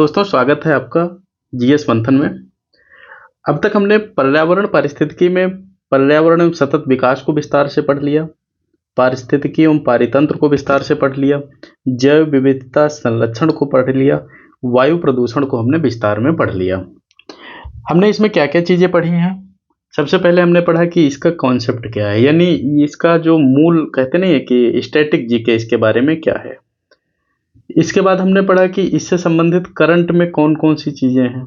दोस्तों, स्वागत है आपका जीएस मंथन में। अब तक हमने पर्यावरण पारिस्थितिकी में पर्यावरण एवं सतत विकास को विस्तार से पढ़ लिया, पारिस्थितिकी एवं पारितंत्र को विस्तार से पढ़ लिया, जैव विविधता संरक्षण को पढ़ लिया, वायु प्रदूषण को हमने विस्तार में पढ़ लिया। हमने इसमें क्या क्या चीज़ें पढ़ी हैं? सबसे पहले हमने पढ़ा कि इसका कॉन्सेप्ट क्या है, यानी इसका जो मूल कहते नहीं है कि स्टैटिक जीके, इसके बारे में क्या है। इसके बाद हमने पढ़ा कि इससे संबंधित करंट में कौन कौन सी चीज़ें हैं।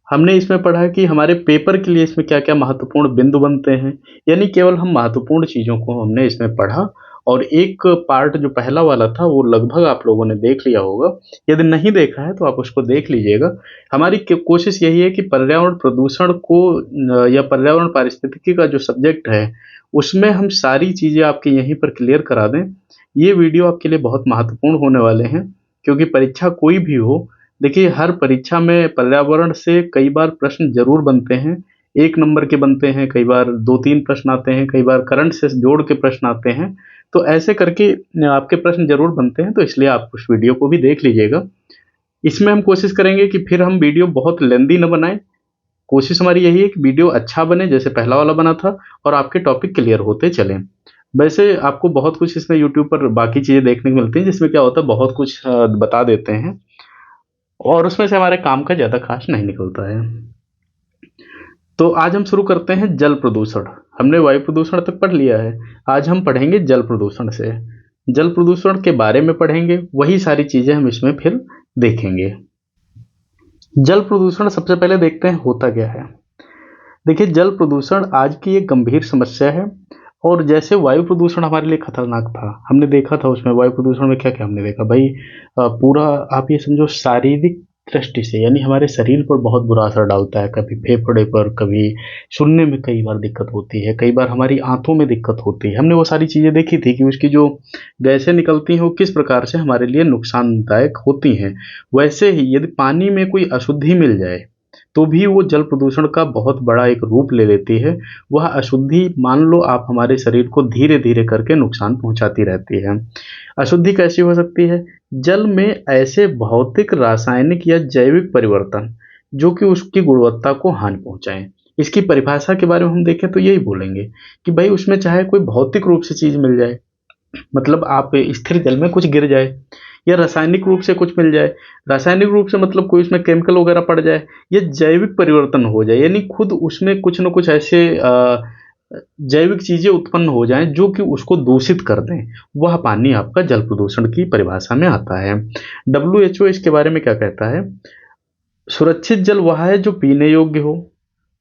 हमने इसमें पढ़ा कि हमारे पेपर के लिए इसमें क्या-क्या महत्वपूर्ण बिंदु बनते हैं, यानी केवल हम महत्वपूर्ण चीज़ों को हमने इसमें पढ़ा। और एक पार्ट जो पहला वाला था वो लगभग आप लोगों ने देख लिया होगा। यदि नहीं देखा है तो आप उसको देख लीजिएगा। हमारी कोशिश यही है कि पर्यावरण प्रदूषण को या पर्यावरण पारिस्थितिकी का जो सब्जेक्ट है उसमें हम सारी चीज़ें आपके यहीं पर क्लियर करा दें। ये वीडियो आपके लिए बहुत महत्वपूर्ण होने वाले हैं, क्योंकि परीक्षा कोई भी हो, देखिए हर परीक्षा में पर्यावरण से कई बार प्रश्न जरूर बनते हैं। 1 नंबर के बनते हैं, कई बार 2-3 प्रश्न आते हैं, कई बार करंट से जोड़ के प्रश्न आते हैं। तो ऐसे करके आपके प्रश्न जरूर बनते हैं, तो इसलिए आप उस वीडियो को भी देख लीजिएगा। इसमें हम कोशिश करेंगे कि फिर हम वीडियो बहुत लेंदी न बनाएं। कोशिश हमारी यही है कि वीडियो अच्छा बने जैसे पहला वाला बना था, और आपके टॉपिक क्लियर होते चलें। वैसे आपको बहुत कुछ इसमें यूट्यूब पर बाकी चीज़ें देखने को मिलती हैं, जिसमें क्या होता है बहुत कुछ बता देते हैं, और उसमें से हमारे काम का ज़्यादा खास नहीं निकलता है। तो आज हम शुरू करते हैं जल प्रदूषण। हमने वायु प्रदूषण तक पढ़ लिया है, आज हम पढ़ेंगे जल प्रदूषण से। जल प्रदूषण के बारे में पढ़ेंगे, वही सारी चीज़ें हम इसमें फिर देखेंगे। जल प्रदूषण सबसे पहले देखते हैं होता क्या है। देखिए, जल प्रदूषण आज की एक गंभीर समस्या है। और जैसे वायु प्रदूषण हमारे लिए खतरनाक था, हमने देखा था उसमें वायु प्रदूषण में क्या क्या हमने देखा भाई। पूरा आप ये समझो शारीरिक दृष्टि से, यानी हमारे शरीर पर बहुत बुरा असर डालता है। कभी फेफड़े पर, कभी सुनने में कई बार दिक्कत होती है, कई बार हमारी आंखों में दिक्कत होती है। हमने वो सारी चीज़ें देखी थी कि उसकी जो गैसें निकलती हैं वो किस प्रकार से हमारे लिए नुकसानदायक होती हैं। वैसे ही यदि पानी में कोई अशुद्धि मिल जाए तो भी वो जल प्रदूषण का बहुत बड़ा एक रूप ले लेती है। वह अशुद्धि मान लो आप हमारे शरीर को धीरे धीरे करके नुकसान पहुंचाती रहती है। अशुद्धि कैसी हो सकती है? जल में ऐसे भौतिक, रासायनिक या जैविक परिवर्तन जो कि उसकी गुणवत्ता को हानि पहुंचाएं। इसकी परिभाषा के बारे में हम देखें तो यही बोलेंगे कि भाई उसमें चाहे कोई भौतिक रूप से चीज मिल जाए, मतलब आप स्थिर जल में कुछ गिर जाए, या रासायनिक रूप से कुछ मिल जाए। रासायनिक रूप से मतलब कोई उसमें केमिकल वगैरह पड़ जाए, या जैविक परिवर्तन हो जाए, यानी खुद उसमें कुछ न कुछ ऐसे जैविक चीजें उत्पन्न हो जाएं जो कि उसको दूषित कर दें, वह पानी आपका जल प्रदूषण की परिभाषा में आता है। WHO इसके बारे में क्या कहता है? सुरक्षित जल वह है जो पीने योग्य हो,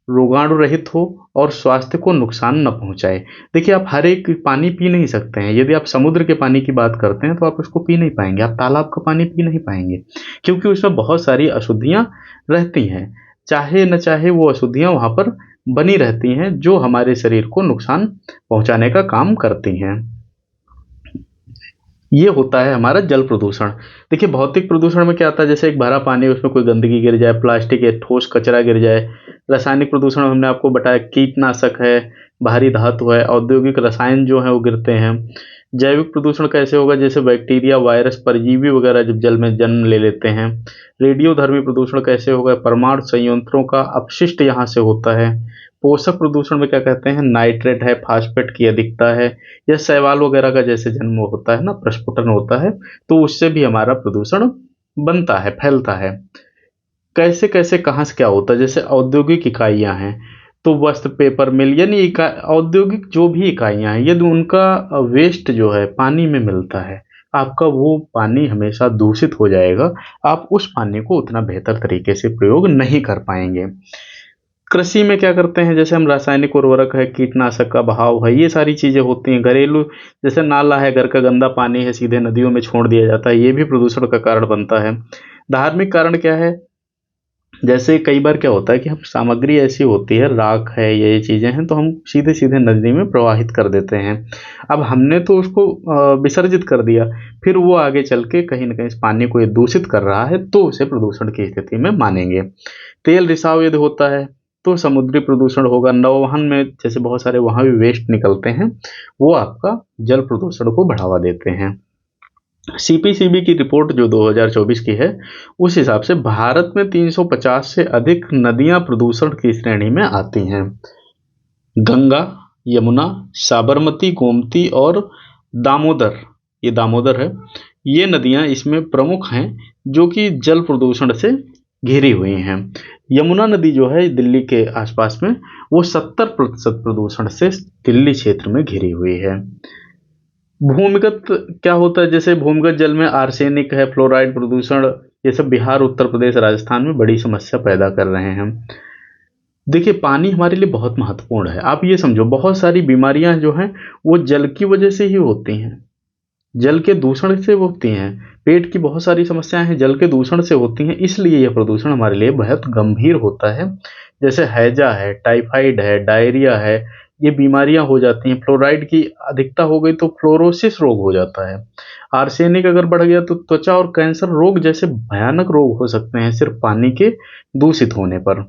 रोगाणु रहित हो और स्वास्थ्य को नुकसान न पहुंचाए। देखिए, आप हर एक पानी पी नहीं सकते हैं। यदि आप समुद्र के पानी की बात करते हैं तो आप उसको पी नहीं पाएंगे, आप तालाब का पानी पी नहीं पाएंगे, क्योंकि उसमें बहुत सारी अशुद्धियां रहती हैं। चाहे न चाहे वो अशुद्धियां वहां पर बनी रहती हैं, जो हमारे शरीर को नुकसान पहुंचाने का काम करती हैं। ये होता है हमारा जल प्रदूषण। देखिए, भौतिक प्रदूषण में क्या आता है? जैसे एक भरा पानी, उसमें कोई गंदगी गिर जाए, प्लास्टिक या ठोस कचरा गिर जाए। रासायनिक प्रदूषण हमने आपको बताया, कीटनाशक है, भारी धातु है, औद्योगिक रसायन जो है वो गिरते हैं। जैविक प्रदूषण कैसे होगा? जैसे बैक्टीरिया, वायरस, परजीवी वगैरह जब जल में जन्म ले लेते हैं। रेडियोधर्मी प्रदूषण कैसे होगा? परमाणु संयंत्रों का अपशिष्ट यहाँ से होता है। पोषक प्रदूषण में क्या कहते हैं? नाइट्रेट है, फास्फेट की अधिकता है, या शैवाल वगैरह का जैसे जन्म होता है ना, प्रस्फुटन होता है, तो उससे भी हमारा प्रदूषण बनता है, फैलता है। कैसे कैसे कहाँ से क्या होता है? जैसे औद्योगिक इकाइयां हैं, तो वस्त्र, पेपर मिल, यानी औद्योगिक जो भी इकाइयां हैं, यदि उनका वेस्ट जो है पानी में मिलता है, आपका वो पानी हमेशा दूषित हो जाएगा। आप उस पानी को उतना बेहतर तरीके से प्रयोग नहीं कर पाएंगे। कृषि में क्या करते हैं? जैसे हम रासायनिक उर्वरक है, कीटनाशक का बहाव है, ये सारी चीजें होती हैं। घरेलू, जैसे नाला है, घर का गंदा पानी है, सीधे नदियों में छोड़ दिया जाता है, ये भी प्रदूषण का कारण बनता है। धार्मिक कारण क्या है? जैसे कई बार क्या होता है कि हम सामग्री ऐसी होती है, राख है, ये चीजें हैं, तो हम सीधे सीधे नदी में प्रवाहित कर देते हैं। अब हमने तो उसको विसर्जित कर दिया, फिर वो आगे चल के कहीं ना कहीं इस पानी को ये दूषित कर रहा है, तो उसे प्रदूषण की स्थिति में मानेंगे। तेल रिसाव यदि होता है तो समुद्री प्रदूषण होगा। नौवहन में जैसे बहुत सारे वहां भी वेस्ट निकलते हैं, वो आपका जल प्रदूषण को बढ़ावा देते हैं। सीपीसीबी की रिपोर्ट जो 2024 की है, उस हिसाब से भारत में 350 से अधिक नदियां प्रदूषण की श्रेणी में आती हैं। गंगा, यमुना, साबरमती, गोमती और दामोदर, ये दामोदर है, ये नदियां इसमें प्रमुख हैं जो कि जल प्रदूषण से घिरी हुई हैं। यमुना नदी जो है दिल्ली के आसपास में, वो 70% प्रदूषण से दिल्ली क्षेत्र में घिरी हुई है। भूमिगत क्या होता है, जैसे भूमिगत जल में आर्सेनिक है, फ्लोराइड प्रदूषण, ये सब बिहार, उत्तर प्रदेश, राजस्थान में बड़ी समस्या पैदा कर रहे हैं। देखिए, पानी हमारे लिए बहुत महत्वपूर्ण है। आप ये समझो, बहुत सारी बीमारियां जो हैं वो जल की वजह से ही होती हैं, जल के दूषण से होती हैं। पेट की बहुत सारी समस्याएं हैं जल के दूषण से होती हैं, इसलिए यह प्रदूषण हमारे लिए बहुत गंभीर होता है। जैसे हैजा है, टाइफाइड है, डायरिया है, ये बीमारियां हो जाती हैं। फ्लोराइड की अधिकता हो गई तो फ्लोरोसिस रोग हो जाता है। आर्सेनिक अगर बढ़ गया तो त्वचा और कैंसर रोग जैसे भयानक रोग हो सकते हैं सिर्फ पानी के दूषित होने पर।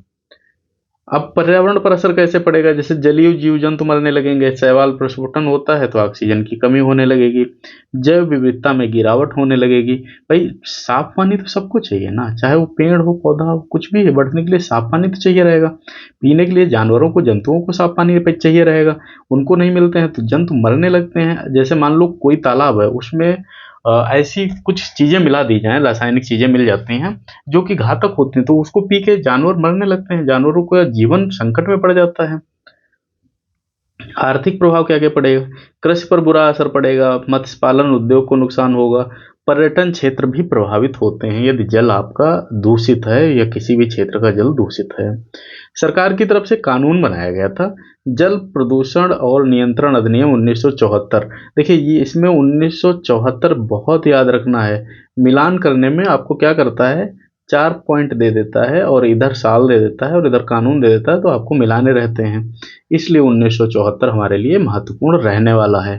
अब पर्यावरण पर असर कैसे पड़ेगा, जैसे जलीय जीव जंतु मरने लगेंगे, शैवाल प्रस्फुटन होता है तो ऑक्सीजन की कमी होने लगेगी, जैव विविधता में गिरावट होने लगेगी। भाई, साफ पानी तो सबको चाहिए ना, चाहे वो पेड़ हो, पौधा हो, कुछ भी है, बढ़ने के लिए साफ पानी तो चाहिए रहेगा। पीने के लिए जानवरों को, जंतुओं को साफ पानी चाहिए रहेगा। उनको नहीं मिलते हैं तो जंतु मरने लगते हैं। जैसे मान लो कोई तालाब है, उसमें ऐसी कुछ चीजें मिला दी जाएं, रासायनिक चीजें मिल जाती हैं जो कि घातक होती हैं, तो उसको पी के जानवर मरने लगते हैं, जानवरों का जीवन संकट में पड़ जाता है। आर्थिक प्रभाव क्या क्या पड़ेगा, कृषि पर बुरा असर पड़ेगा, मत्स्य पालन उद्योग को नुकसान होगा, पर्यटन क्षेत्र भी प्रभावित होते हैं यदि जल आपका दूषित है या किसी भी क्षेत्र का जल दूषित है। सरकार की तरफ से कानून बनाया गया था, जल प्रदूषण और नियंत्रण अधिनियम 1974। देखिए, ये इसमें 1974 बहुत याद रखना है, मिलान करने में आपको क्या करता है, 4 पॉइंट दे देता है और इधर साल दे देता है और इधर कानून दे देता है, तो आपको मिलाने रहते हैं। इसलिए 1974 हमारे लिए महत्वपूर्ण रहने वाला है।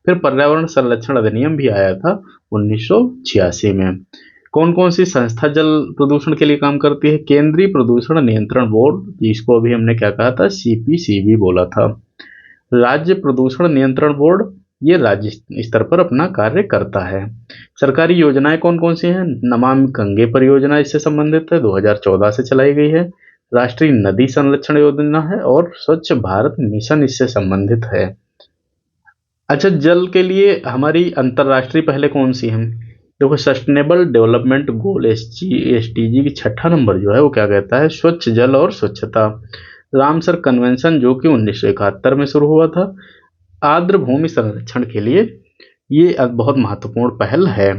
फिर पर्यावरण संरक्षण अधिनियम भी आया था 1986 में। कौन कौन सी संस्था जल प्रदूषण के लिए काम करती है, केंद्रीय प्रदूषण नियंत्रण बोर्ड, जिसको अभी हमने क्या कहा था, सीपीसीबी बोला था। राज्य प्रदूषण नियंत्रण बोर्ड, ये राज्य स्तर पर अपना कार्य करता है। सरकारी योजनाएं कौन कौन सी हैं, नमामि गंगे परियोजना इससे संबंधित है, 2014 से चलाई गई है। राष्ट्रीय नदी संरक्षण योजना है और स्वच्छ भारत मिशन इससे संबंधित है। अच्छा, जल के लिए हमारी अंतर्राष्ट्रीय पहले कौन सी है, देखो, सस्टेनेबल डेवलपमेंट गोल एसटीजी की छठा नंबर जो है वो क्या कहता है, स्वच्छ जल और स्वच्छता। रामसर कन्वेंशन जो कि 1971 में शुरू हुआ था, आर्द्र भूमि संरक्षण के लिए, ये बहुत महत्वपूर्ण पहल है।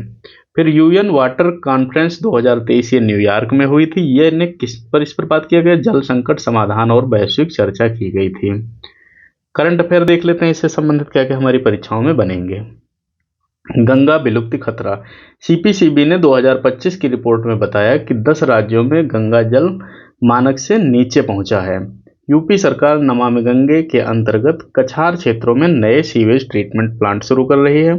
फिर यूएन वाटर कॉन्फ्रेंस 2023 ये न्यूयॉर्क में हुई थी, ये ने किस पर इस पर बात किया गया, जल संकट समाधान और वैश्विक चर्चा की गई थी। करंट अफेयर देख लेते हैं, इससे संबंधित क्या क्या हमारी परीक्षाओं में बनेंगे। गंगा विलुप्ति खतरा, सीपीसीबी ने 2025 की रिपोर्ट में बताया कि 10 राज्यों में गंगा जल मानक से नीचे पहुंचा है। यूपी सरकार नमामि गंगे के अंतर्गत कछार क्षेत्रों में नए सीवेज ट्रीटमेंट प्लांट शुरू कर रही है।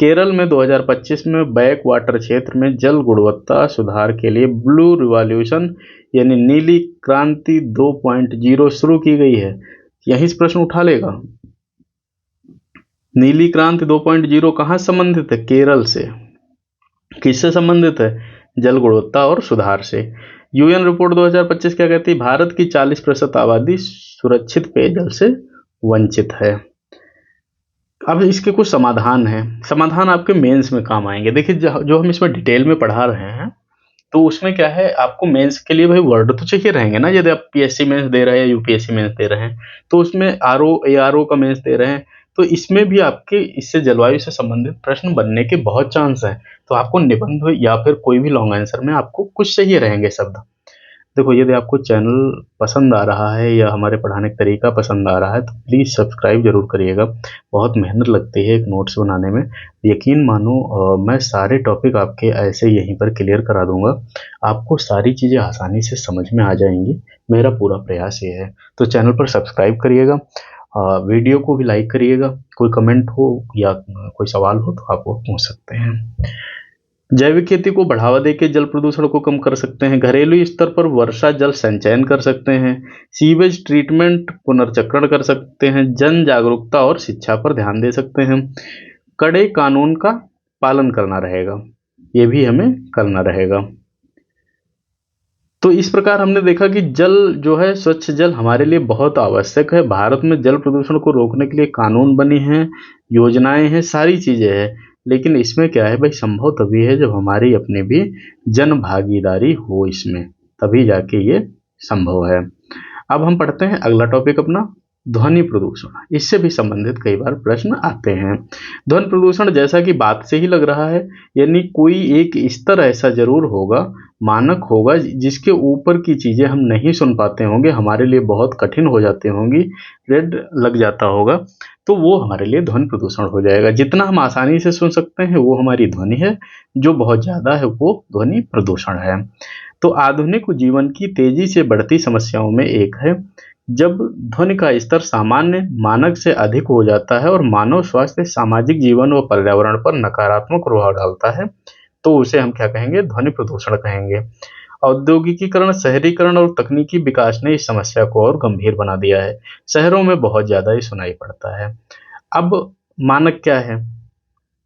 केरल में 2025 में बैक वाटर क्षेत्र में जल गुणवत्ता सुधार के लिए ब्लू रिवॉल्यूशन यानी नीली क्रांति 2.0 शुरू की गई है। यहीं से प्रश्न उठा लेगा, नीली क्रांति 2.0 कहाँ संबंधित है, केरल से। किससे संबंधित है, जल गुणवत्ता और सुधार से। यूएन रिपोर्ट 2025 क्या कहती है, भारत की 40% आबादी सुरक्षित पेयजल से वंचित है। अब इसके कुछ समाधान हैं, समाधान आपके मेंस में काम आएंगे। देखिए, जो हम इसमें डिटेल में पढ़ा रहे हैं, तो उसमें क्या है, आपको मेंस के लिए भाई वर्ड तो चाहिए रहेंगे ना, यदि आप पीएससी मेंस दे रहे हैं, यूपीएससी मेंस दे रहे हैं, तो उसमें आरओ एआरओ का मेंस दे रहे हैं, तो इसमें भी आपके इससे जलवायु से संबंधित प्रश्न बनने के बहुत चांस हैं। तो आपको निबंध या फिर कोई भी लॉन्ग आंसर में आपको कुछ चाहिए रहेंगे शब्द। देखो, यदि आपको चैनल पसंद आ रहा है या हमारे पढ़ाने का तरीका पसंद आ रहा है तो प्लीज़ सब्सक्राइब जरूर करिएगा। बहुत मेहनत लगती है एक नोट्स बनाने में, यकीन मानो मैं सारे टॉपिक आपके ऐसे यहीं पर क्लियर करा दूंगा, आपको सारी चीज़ें आसानी से समझ में आ जाएंगी। मेरा पूरा प्रयास ये है। तो चैनल पर सब्सक्राइब करिएगा, वीडियो को भी लाइक करिएगा। कोई कमेंट हो या कोई सवाल हो तो आप वो पूछ सकते हैं। जैविक खेती को बढ़ावा देकर जल प्रदूषण को कम कर सकते हैं, घरेलू स्तर पर वर्षा जल संचयन कर सकते हैं, सीवेज ट्रीटमेंट पुनर्चक्रण कर सकते हैं, जन जागरूकता और शिक्षा पर ध्यान दे सकते हैं, कड़े कानून का पालन करना रहेगा, ये भी हमें करना रहेगा। तो इस प्रकार हमने देखा कि जल जो है, स्वच्छ जल हमारे लिए बहुत आवश्यक है। भारत में जल प्रदूषण को रोकने के लिए कानून बने हैं, योजनाएं हैं, सारी चीजें हैं, लेकिन इसमें क्या है भाई, संभव तभी है जब हमारी अपनी भी जन भागीदारी हो इसमें, तभी जाके ये संभव है। अब हम पढ़ते हैं अगला टॉपिक अपना, ध्वनि प्रदूषण। इससे भी संबंधित कई बार प्रश्न आते हैं। ध्वनि प्रदूषण जैसा कि बात से ही लग रहा है, यानी कोई एक स्तर ऐसा जरूर होगा, मानक होगा, जिसके ऊपर की चीजें हम नहीं सुन पाते होंगे, हमारे लिए बहुत कठिन हो जाती होंगी, रेड लग जाता होगा, तो वो हमारे लिए ध्वनि प्रदूषण हो जाएगा। जितना हम आसानी से सुन सकते हैं वो हमारी ध्वनि है, जो बहुत ज्यादा है वो ध्वनि प्रदूषण है। तो आधुनिक जीवन की तेजी से बढ़ती समस्याओं में एक है, जब ध्वनि का स्तर सामान्य मानक से अधिक हो जाता है और मानव स्वास्थ्य, सामाजिक जीवन व पर्यावरण पर नकारात्मक प्रभाव डालता है, तो उसे हम क्या कहेंगे, ध्वनि प्रदूषण कहेंगे। औद्योगिकीकरण, शहरीकरण और तकनीकी विकास ने इस समस्या को और गंभीर बना दिया है। शहरों में बहुत ज्यादा ही सुनाई पड़ता है। अब मानक क्या है,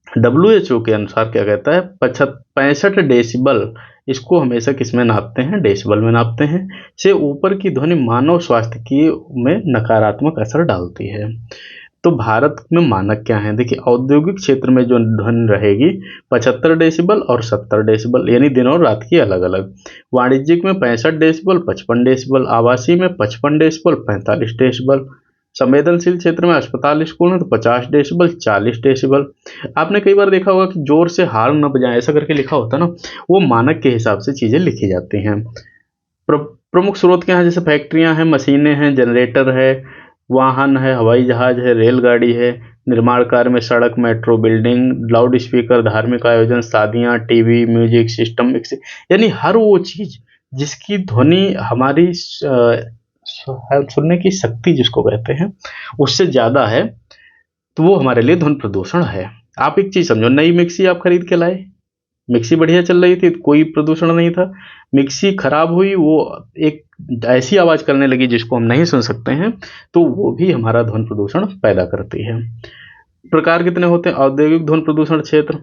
WHO के अनुसार क्या कहता है, 65 डेसिबल, इसको हमेशा किस में नापते हैं, डेसिबल में नापते हैं, से ऊपर की ध्वनि मानव स्वास्थ्य की में नकारात्मक असर डालती है। तो भारत में मानक क्या है, देखिए, औद्योगिक क्षेत्र में जो ध्वनि रहेगी 75 डेसिबल और 70 डेसिबल, यानी दिन और रात की अलग अलग। वाणिज्यिक में 65 डेसिबल, 55 डेसिबल, आवासीय में 55 डेसिबल, 45 डेसिबल, संवेदनशील क्षेत्र में अस्पताल, स्कूल में तो 50 डेसिबल, 40 डेसिबल। आपने कई बार देखा होगा कि जोर से हार्न न बजाएं, ऐसा करके लिखा होता है ना, वो मानक के हिसाब से चीजें लिखी जाती हैं। प्रमुख स्रोत क्या है, जैसे फैक्ट्रियां हैं, मशीनें हैं, जनरेटर है, वाहन है, हवाई जहाज है, रेलगाड़ी है, निर्माण कार्य में सड़क, मेट्रो, बिल्डिंग, लाउड स्पीकर, धार्मिक आयोजन, शादियां, टीवी, म्यूजिक सिस्टम, यानी हर वो चीज जिसकी ध्वनि हमारी सुनने की शक्ति जिसको कहते हैं उससे ज्यादा है, तो वो हमारे लिए ध्वनि प्रदूषण है। आप एक चीज समझो, नई मिक्सी आप खरीद के लाए, मिक्सी बढ़िया चल रही थी, कोई प्रदूषण नहीं था, मिक्सी खराब हुई, वो एक ऐसी आवाज करने लगी जिसको हम नहीं सुन सकते हैं, तो वो भी हमारा ध्वनि प्रदूषण पैदा करती है। प्रकार कितने होते हैं, औद्योगिक ध्वनि प्रदूषण क्षेत्र,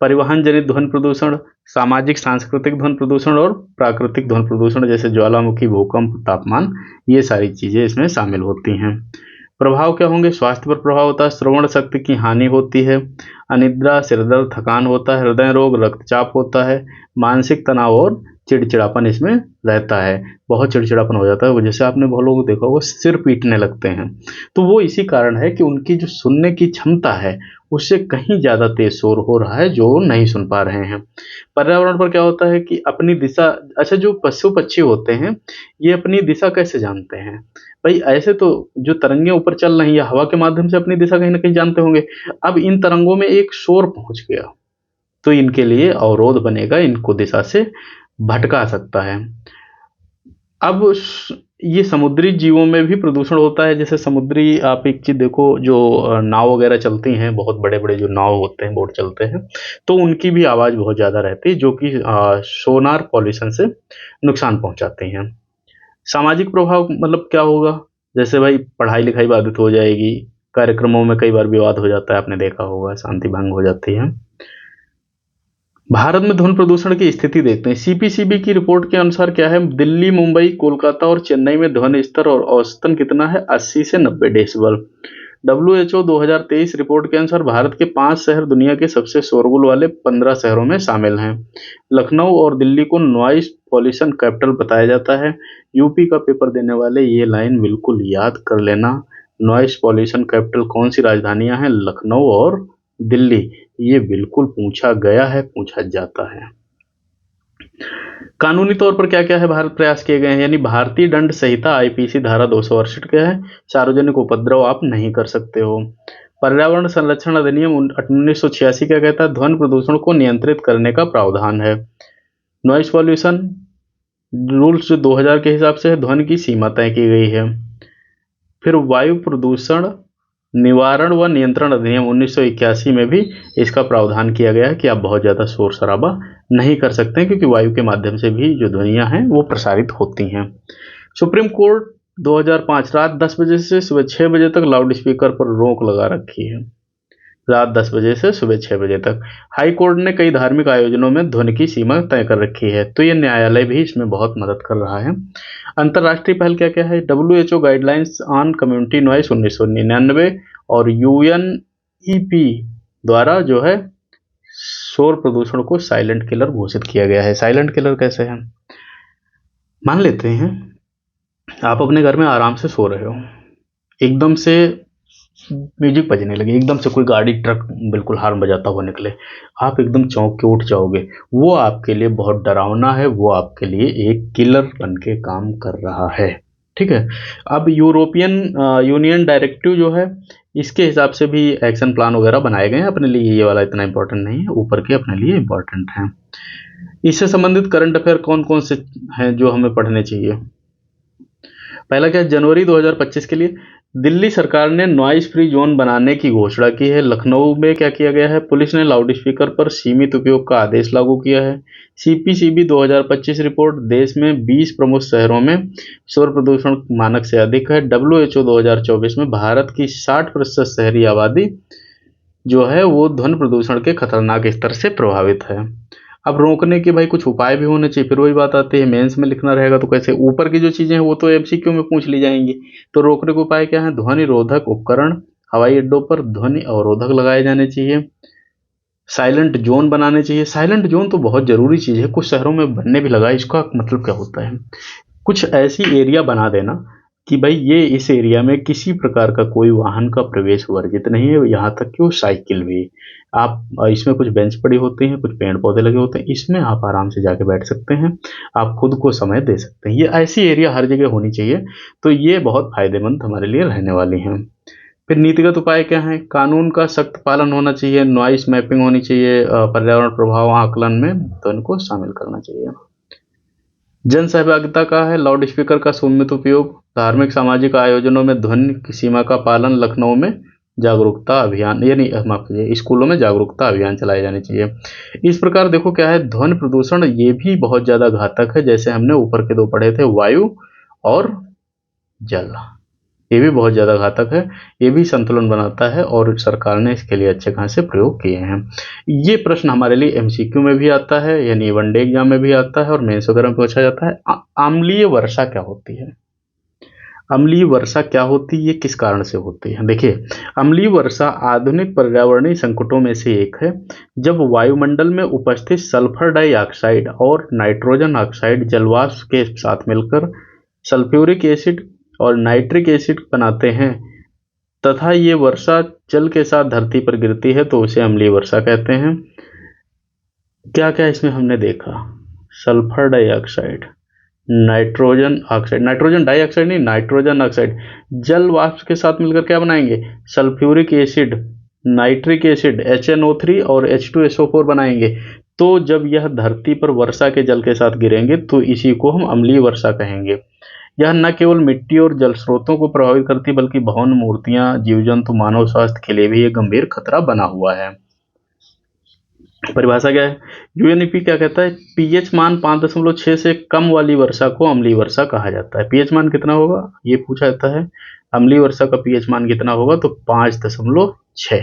परिवहन जनित ध्वनि प्रदूषण, सामाजिक सांस्कृतिक ध्वनि प्रदूषण और प्राकृतिक ध्वनि प्रदूषण, जैसे ज्वालामुखी, भूकंप, तापमान, ये सारी चीजें इसमें शामिल होती हैं। प्रभाव क्या होंगे, स्वास्थ्य पर प्रभाव होता है, श्रवण शक्ति की हानि होती है, अनिद्रा, सिरदर्द, थकान होता है, हृदय रोग, रक्तचाप होता है, मानसिक तनाव और चिड़चिड़ापन इसमें रहता है। बहुत चिड़चिड़ापन हो जाता है, जैसे आपने बहुत लोगों को देखा होगा सिर पीटने लगते हैं, तो वो इसी कारण है कि उनकी जो सुनने की क्षमता है उससे कहीं ज्यादा तेज शोर हो रहा है, जो नहीं सुन पा रहे हैं। पर्यावरण पर क्या होता है कि अपनी दिशा, अच्छा, जो पशु पक्षी होते हैं ये अपनी दिशा कैसे जानते हैं भाई, ऐसे तो जो तरंगे ऊपर चल रही है हवा के माध्यम से अपनी दिशा कहीं ना कहीं जानते होंगे। अब इन तरंगों में एक शोर पहुंच गया तो इनके लिए अवरोध बनेगा, इनको दिशा से भटका सकता है। अब ये समुद्री जीवों में भी प्रदूषण होता है, जैसे समुद्री, आप एक चीज देखो, जो नाव वगैरह चलती हैं, बहुत बड़े बड़े जो नाव होते हैं, बोट चलते हैं, तो उनकी भी आवाज बहुत ज्यादा रहती है, जो कि सोनार पॉल्यूशन से नुकसान पहुंचाती हैं। सामाजिक प्रभाव मतलब क्या होगा, जैसे भाई पढ़ाई लिखाई बाधित हो जाएगी, कार्यक्रमों में कई बार विवाद हो जाता है, आपने देखा होगा, शांति भंग हो जाती है। भारत में ध्वनि प्रदूषण की स्थिति देखते हैं। सीपीसीबी की रिपोर्ट के अनुसार क्या है, दिल्ली, मुंबई, कोलकाता और चेन्नई में ध्वनि स्तर और औसतन कितना है, 80 से 90 डेसिबल। WHO 2023 रिपोर्ट के अनुसार भारत के 5 शहर दुनिया के सबसे शोरगुल वाले 15 शहरों में शामिल हैं। लखनऊ और दिल्ली को नॉइस पॉल्यूशन कैपिटल बताया जाता है। यूपी का पेपर देने वाले ये लाइन बिल्कुल याद कर लेना, नॉइस पॉल्यूशन कैपिटल कौन सी राजधानियां हैं, लखनऊ और दिल्ली, ये बिल्कुल पूछा गया है, पूछा जाता है। कानूनी तौर पर क्या क्या है भारत प्रयास किए गए हैं, यानी भारतीय दंड संहिता आईपीसी धारा 268 क्या है, सार्वजनिक उपद्रव आप नहीं कर सकते हो। पर्यावरण संरक्षण अधिनियम 1986 क्या कहता है, ध्वनि प्रदूषण को नियंत्रित करने का प्रावधान है। नॉइस पॉल्यूशन रूल्स जो 2000 के हिसाब से है, ध्वनि की सीमा तय की गई है। फिर वायु प्रदूषण निवारण व नियंत्रण अधिनियम 1981 में भी इसका प्रावधान किया गया है कि आप बहुत ज़्यादा शोर शराबा नहीं कर सकते हैं, क्योंकि वायु के माध्यम से भी जो ध्वनियाँ हैं वो प्रसारित होती हैं। सुप्रीम कोर्ट 2005 रात 10 बजे से सुबह 6 बजे तक लाउड स्पीकर पर रोक लगा रखी है। रात 10 बजे से सुबह 6 बजे तक। हाई कोर्ट ने कई धार्मिक आयोजनों में ध्वनि की सीमा तय कर रखी है, तो ये न्यायालय भी इसमें बहुत मदद कर रहा है। अंतर्राष्ट्रीय पहल क्या क्या है? WHO guidelines on community noise 1999 और UNEP द्वारा जो है शोर प्रदूषण को साइलेंट किलर घोषित किया गया है। साइलेंट किलर कैसे है? मान लेते हैं आप अपने घर में आराम से सो रहे हो, एकदम से म्यूजिक बजने लगे, एकदम से कोई गाड़ी ट्रक बिल्कुल हॉर्न बजाता हुआ निकले, आप एकदम चौंक के उठ जाओगे। वो आपके लिए बहुत डरावना है, वो आपके लिए एक किलर बन के काम कर रहा है। ठीक है। अब यूरोपियन यूनियन डायरेक्टिव जो है, इसके हिसाब से भी एक्शन प्लान वगैरह बनाए गए हैं अपने लिए। ये वाला इतना इंपॉर्टेंट नहीं है, ऊपर के अपने लिए इंपॉर्टेंट है। इससे संबंधित करंट अफेयर कौन कौन से हैं जो हमें पढ़ने चाहिए? पहला क्या है? जनवरी 2025 के लिए दिल्ली सरकार ने नॉइस फ्री जोन बनाने की घोषणा की है। लखनऊ में क्या किया गया है? पुलिस ने लाउड स्पीकर पर सीमित उपयोग का आदेश लागू किया है। CPCB 2025 रिपोर्ट, देश में 20 प्रमुख शहरों में शोर प्रदूषण मानक से अधिक है। WHO 2024 में भारत की 60% शहरी आबादी जो है वो ध्वनि प्रदूषण के खतरनाक स्तर से प्रभावित है। अब रोकने के भाई कुछ उपाय भी होने चाहिए। फिर वही बात आती है, मेंस में लिखना रहेगा तो कैसे? ऊपर की जो चीजें हैं वो तो MCQ में पूछ ली जाएंगी। तो रोकने के उपाय क्या है? ध्वनि रोधक उपकरण हवाई अड्डों पर ध्वनि अवरोधक लगाए जाने चाहिए। साइलेंट जोन बनाने चाहिए। साइलेंट जोन तो बहुत जरूरी चीज है, कुछ शहरों में बनने भी लगा है। इसका मतलब क्या होता है? कुछ ऐसी एरिया बना देना कि भाई ये इस एरिया में किसी प्रकार का कोई वाहन का प्रवेश वर्जित नहीं है, यहाँ तक कि वो साइकिल भी। आप इसमें कुछ बेंच पड़ी होती हैं, कुछ पेड़ पौधे लगे होते हैं, इसमें आप आराम से जाके बैठ सकते हैं, आप खुद को समय दे सकते हैं। ये ऐसी एरिया हर जगह होनी चाहिए, तो ये बहुत फायदेमंद हमारे लिए रहने वाली हैं। फिर नीतिगत उपाय क्या है? कानून का सख्त पालन होना चाहिए, नॉइस मैपिंग होनी चाहिए, पर्यावरण प्रभाव आकलन में तो इनको शामिल करना चाहिए। जन सहभागिता का है, लाउड स्पीकर का सुमित उपयोग, धार्मिक सामाजिक आयोजनों में ध्वनि की सीमा का पालन, लखनऊ में जागरूकता अभियान, यानी माफ कीजिए स्कूलों में जागरूकता अभियान चलाए जाने चाहिए। इस प्रकार देखो क्या है, ध्वनि प्रदूषण ये भी बहुत ज्यादा घातक है। जैसे हमने ऊपर के दो पढ़े थे, वायु और जल, ये भी बहुत ज़्यादा घातक है। ये भी संतुलन बनाता है और सरकार ने इसके लिए अच्छे खासे प्रयोग किए हैं। ये प्रश्न हमारे लिए MCQ में भी आता है, यानी वनडे एग्जाम में भी आता है और मेंस वगैरह में पूछा जाता है। अम्लीय वर्षा क्या होती है? अम्लीय वर्षा क्या होती है, ये किस कारण से होती है? देखिए, अम्लीय वर्षा आधुनिक पर्यावरणीय संकटों में से एक है, जब वायुमंडल में उपस्थित सल्फर डाइऑक्साइड और नाइट्रोजन ऑक्साइड जलवाष्प के साथ मिलकर सल्फ्यूरिक एसिड और नाइट्रिक एसिड बनाते हैं तथा ये वर्षा जल के साथ धरती पर गिरती है, तो उसे अम्लीय वर्षा कहते हैं। क्या क्या इसमें हमने देखा? Sulphur dioxide, nitrogen oxide, nitrogen dioxide नहीं, नाइट्रोजन ऑक्साइड, जल वाष्प के साथ मिलकर क्या बनाएंगे? Sulphuric acid, nitric acid, HNO3 और H2SO4 बनाएंगे। तो जब यह धरती पर वर्षा के जल के साथ गिरेंगे तो इसी को हम अम्लीय वर्षा कहेंगे। यह न केवल मिट्टी और जल स्रोतों को प्रभावित करती बल्कि भवन, मूर्तियां, जीव जंतु, मानव स्वास्थ्य के लिए भी एक गंभीर खतरा बना हुआ है। परिभाषा क्या है? UNEP क्या कहता है? pH मान 5.6 से कम वाली वर्षा को अम्लीय वर्षा कहा जाता है। pH मान कितना होगा ये पूछा जाता है। अम्लीय वर्षा का pH मान कितना होगा? तो 5.6।